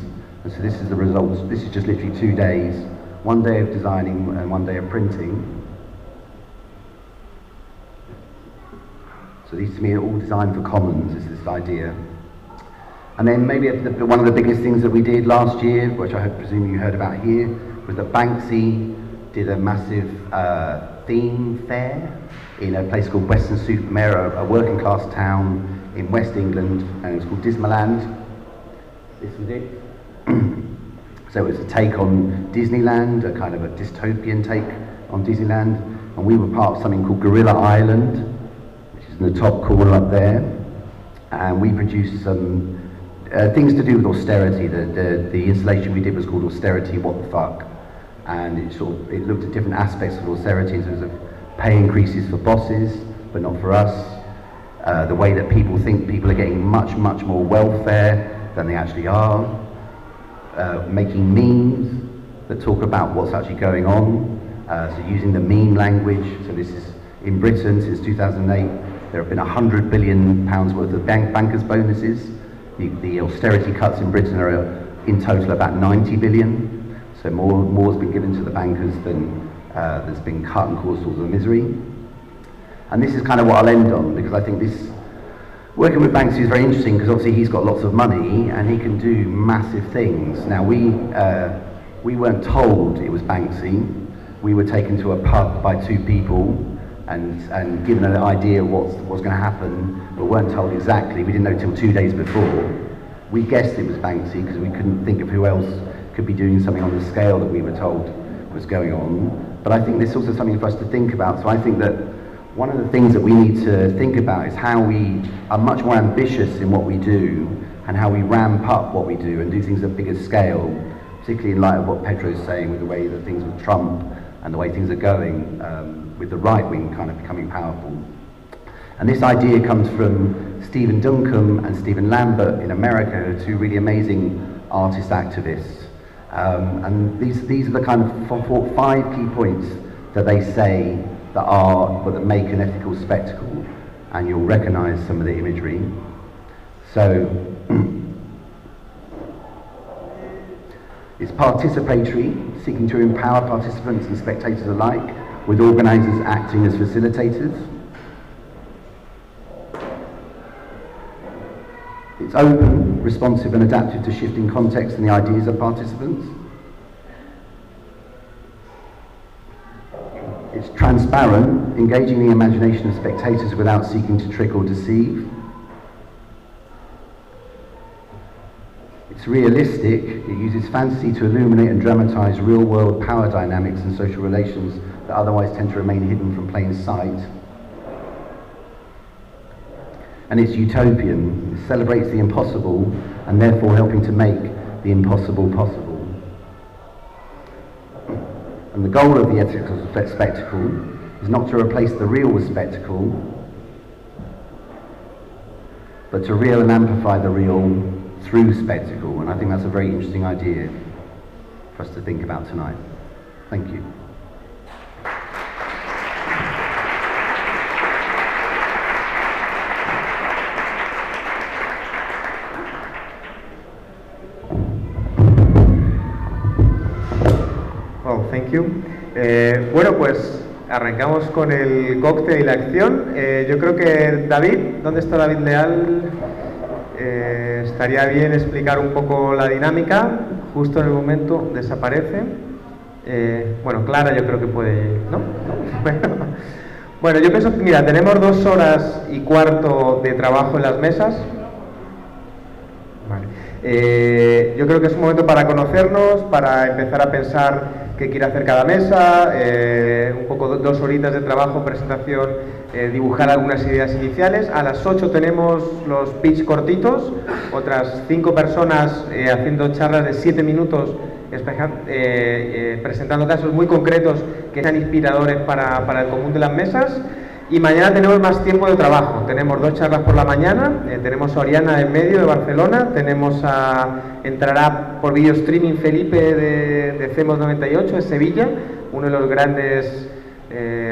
And so this is the results. This is just literally 2 days, 1 day of designing and 1 day of printing. So these to me are all designed for commons, is this idea. And then maybe one of the biggest things that we did last year, which I presume you heard about here, was that Banksy did a massive theme fair in a place called Weston-super-Mare, a working class town in West England, and it's called Dismaland. This was it. So it was a take on Disneyland, a kind of a dystopian take on Disneyland, and we were part of something called Gorilla Island, which is in the top corner up there, and we produced some things to do with austerity. The installation we did was called Austerity What the Fuck, and it looked at different aspects of austerity in terms of pay increases for bosses, but not for us. The way that people think people are getting much more welfare than they actually are. Making memes that talk about what's actually going on. So using the meme language. So this is in Britain since 2008. There have been £100 billion worth of bankers' bonuses. The austerity cuts in Britain are in total about 90 billion. So more has been given to the bankers than there's been cut and caused all the misery. And this is kind of what I'll end on, because I think this, working with Banksy is very interesting, because obviously he's got lots of money and he can do massive things. Now we weren't told it was Banksy. We were taken to a pub by two people and given an idea of what was going to happen, but weren't told exactly. We didn't know till 2 days before. We guessed it was Banksy because we couldn't think of who else could be doing something on the scale that we were told was going on. But I think this is also something for us to think about. So I think that one of the things that we need to think about is how we are much more ambitious in what we do and how we ramp up what we do and do things at bigger scale, particularly in light of what Pedro's saying with the way that things with Trump and the way things are going, with the right wing kind of becoming powerful. And this idea comes from Stephen Duncombe and Stephen Lambert in America, who are two really amazing artist activists. And these are the kind of 5 key points that they say that make an ethical spectacle, and you'll recognise some of the imagery. So it's participatory, seeking to empower participants and spectators alike, with organisers acting as facilitators. It's open, responsive and adaptive to shifting context and the ideas of participants. It's transparent, engaging the imagination of spectators without seeking to trick or deceive. It's realistic, it uses fantasy to illuminate and dramatise real-world power dynamics and social relations that otherwise tend to remain hidden from plain sight. And it's utopian, it celebrates the impossible and therefore helping to make the impossible possible. And the goal of the ethical spectacle is not to replace the real with spectacle, but to reel and amplify the real through spectacle. And I think that's a very interesting idea for us to think about tonight. Thank you. Well, thank you. Bueno, pues arrancamos con el cóctel y la acción. Yo creo que David, ¿dónde está David Leal? Estaría bien explicar un poco la dinámica. Justo en el momento desaparece. Bueno, Clara yo creo que puede, ¿no? Bueno, yo pienso que, mira, tenemos 2 horas y cuarto de trabajo en las mesas. Vale. Yo creo que es un momento para conocernos, para empezar a pensar qué quiere hacer cada mesa, un poco 2 horitas de trabajo, presentación, dibujar algunas ideas iniciales. A las 8 tenemos los pitch cortitos, otras 5 personas haciendo charlas de 7 minutos, presentando casos muy concretos que sean inspiradores para el común de las mesas. Y mañana tenemos más tiempo de trabajo. Tenemos 2 charlas por la mañana. Tenemos a Oriana en medio de Barcelona. Entrará por video streaming Felipe de CEMOS 98 en Sevilla, uno de los grandes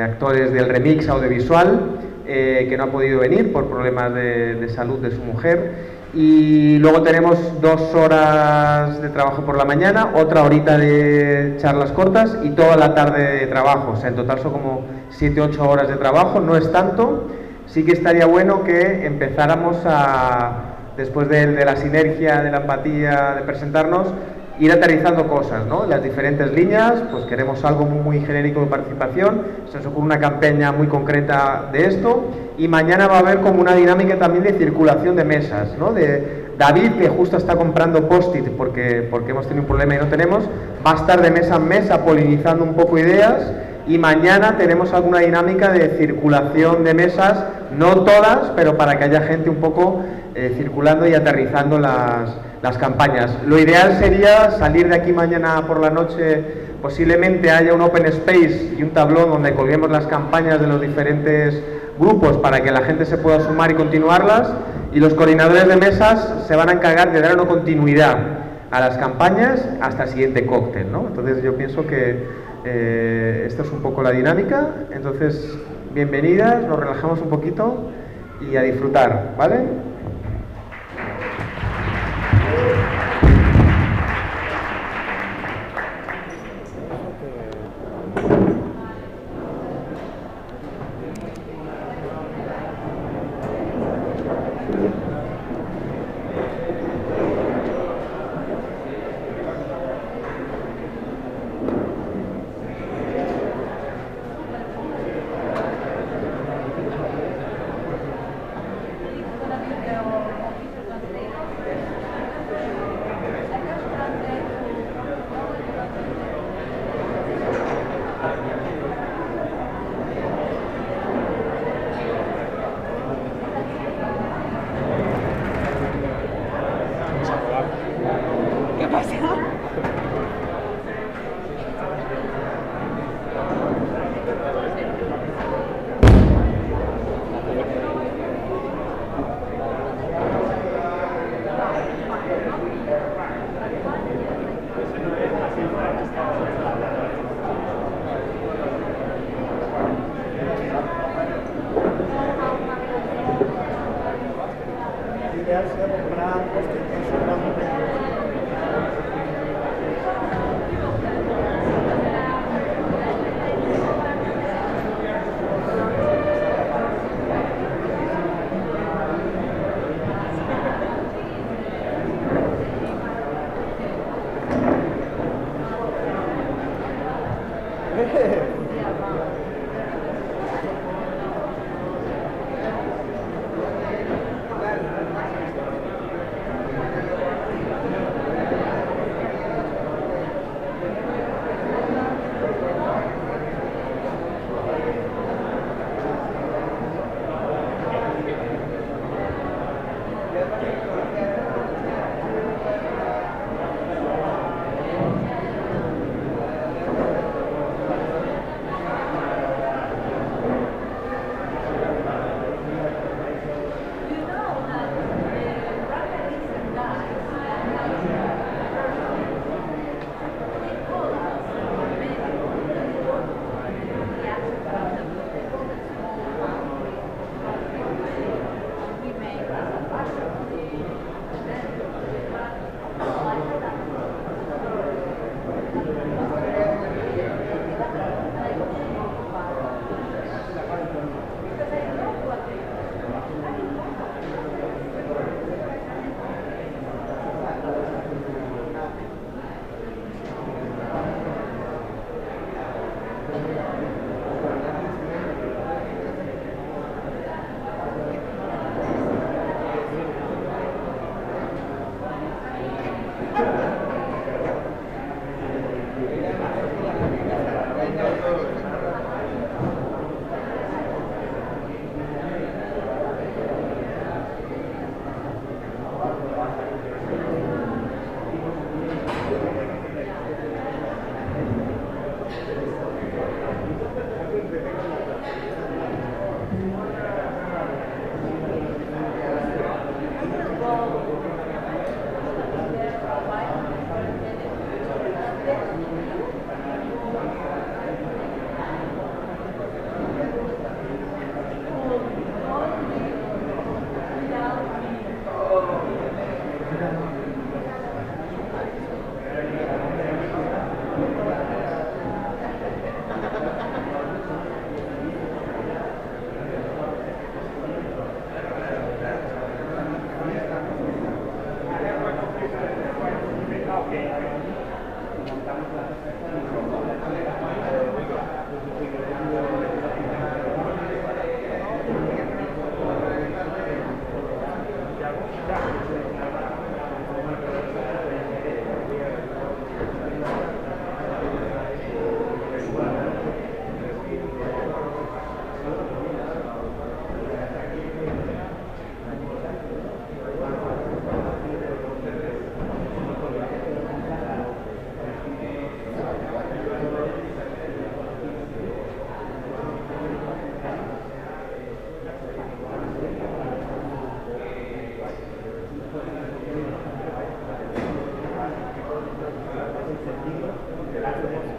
actores del remix audiovisual, que no ha podido venir por problemas de salud de su mujer. Y luego tenemos 2 horas de trabajo por la mañana, otra horita de charlas cortas y toda la tarde de trabajo. O sea, en total son como 7-8 horas de trabajo, no es tanto. Sí que estaría bueno que empezáramos después de la sinergia, de la empatía, de presentarnos, ir aterrizando cosas, ¿no? Las diferentes líneas, pues queremos algo muy genérico de participación, se nos ocurre una campaña muy concreta de esto, y mañana va a haber como una dinámica también de circulación de mesas, ¿no? De David, que justo está comprando post-it porque hemos tenido un problema y no tenemos, va a estar de mesa en mesa polinizando un poco ideas, y mañana tenemos alguna dinámica de circulación de mesas No todas, pero para que haya gente un poco circulando y aterrizando las campañas. Lo ideal sería salir de aquí mañana por la noche, posiblemente haya un open space y un tablón donde colguemos las campañas de los diferentes grupos para que la gente se pueda sumar y continuarlas, y los coordinadores de mesas se van a encargar de dar una continuidad a las campañas hasta el siguiente cóctel, ¿no? Entonces yo pienso que esto es un poco la dinámica. Entonces, bienvenidas, nos relajamos un poquito y a disfrutar, ¿vale?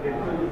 Yes.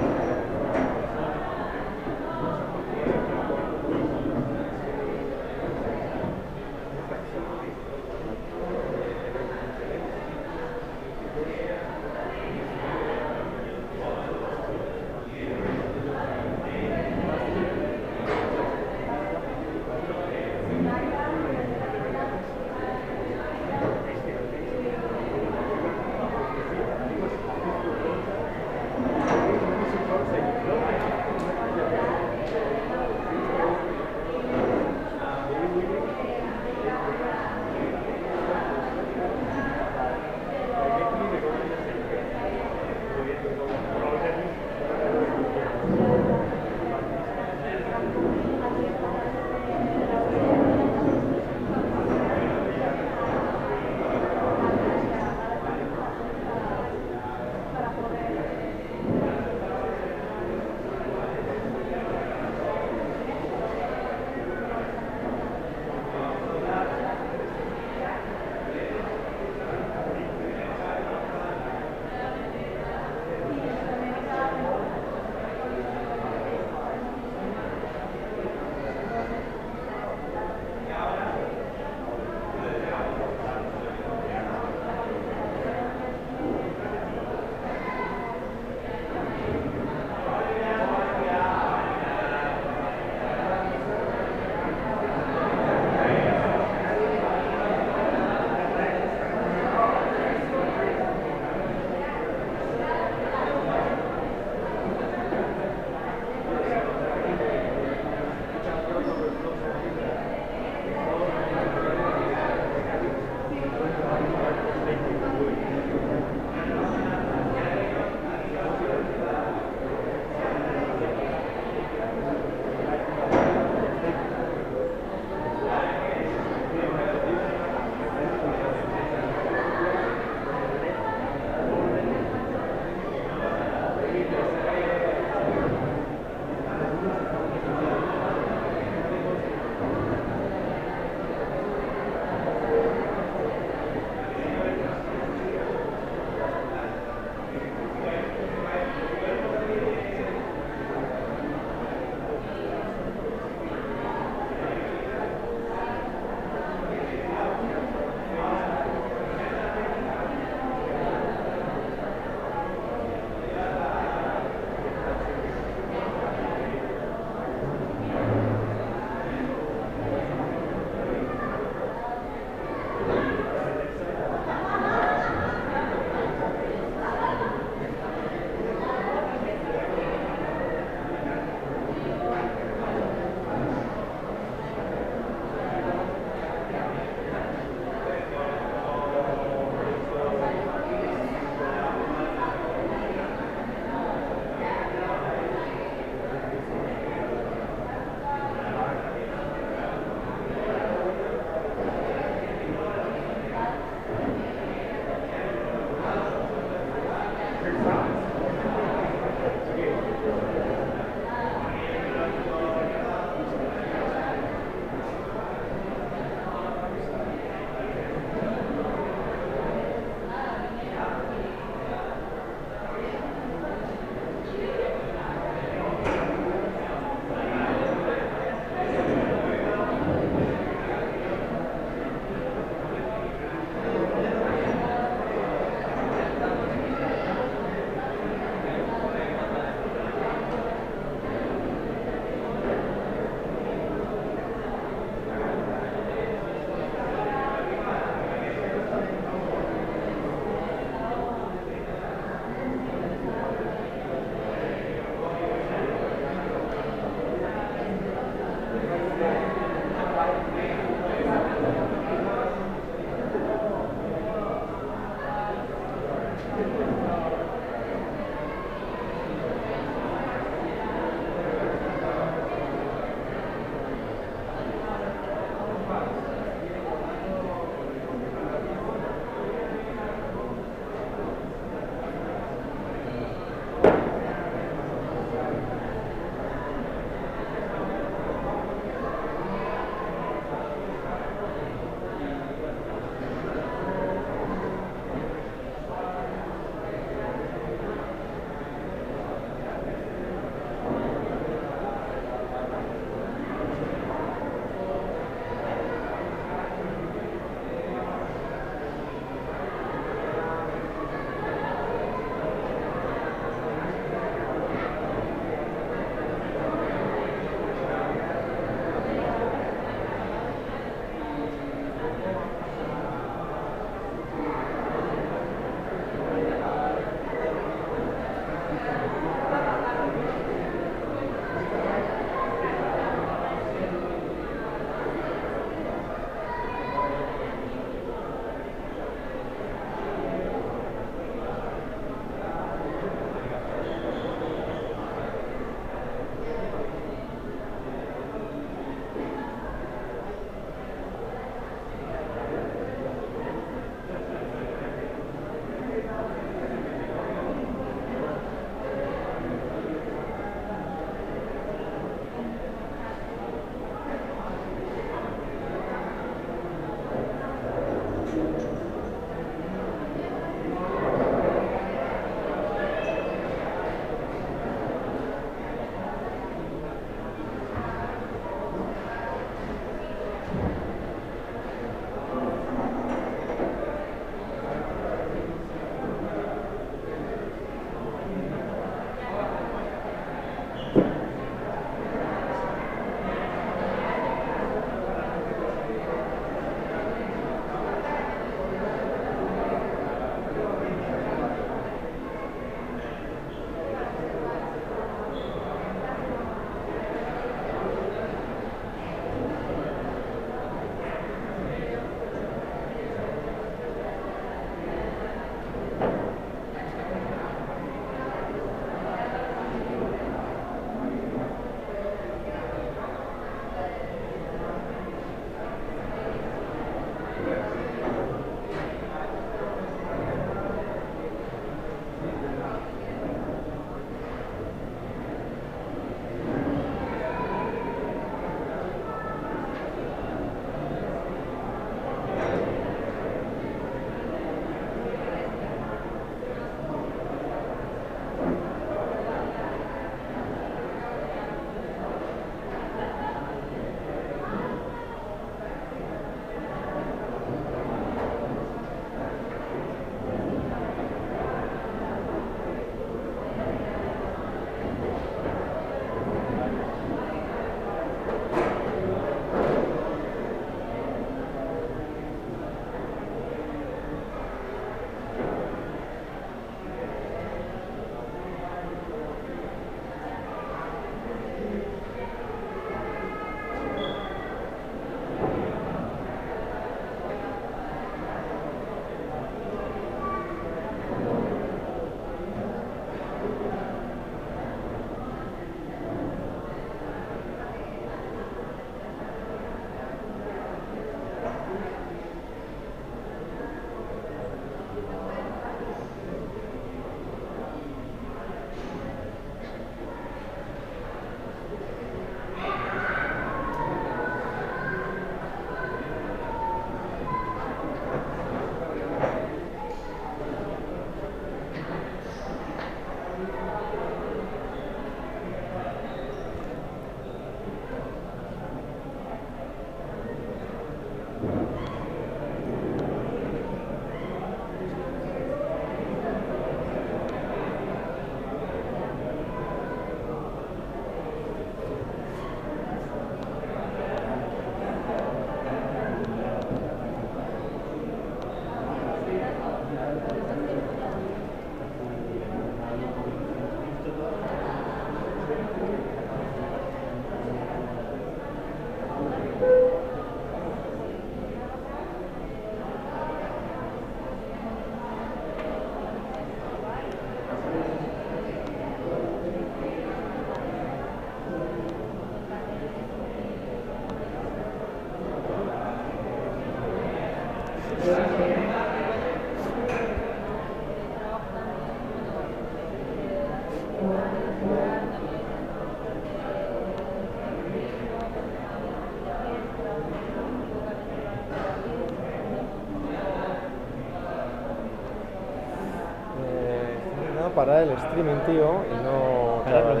parar el streaming, tío, y no Pararlo.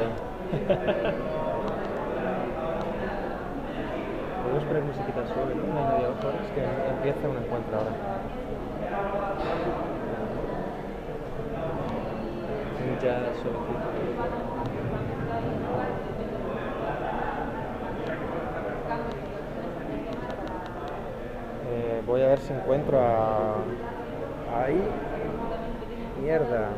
Podemos poner musiquita suave, ¿no? Una media horas que empieza un encuentro ahora. Ya suavecito. Voy a ver si encuentro a... Ahí. Mierda.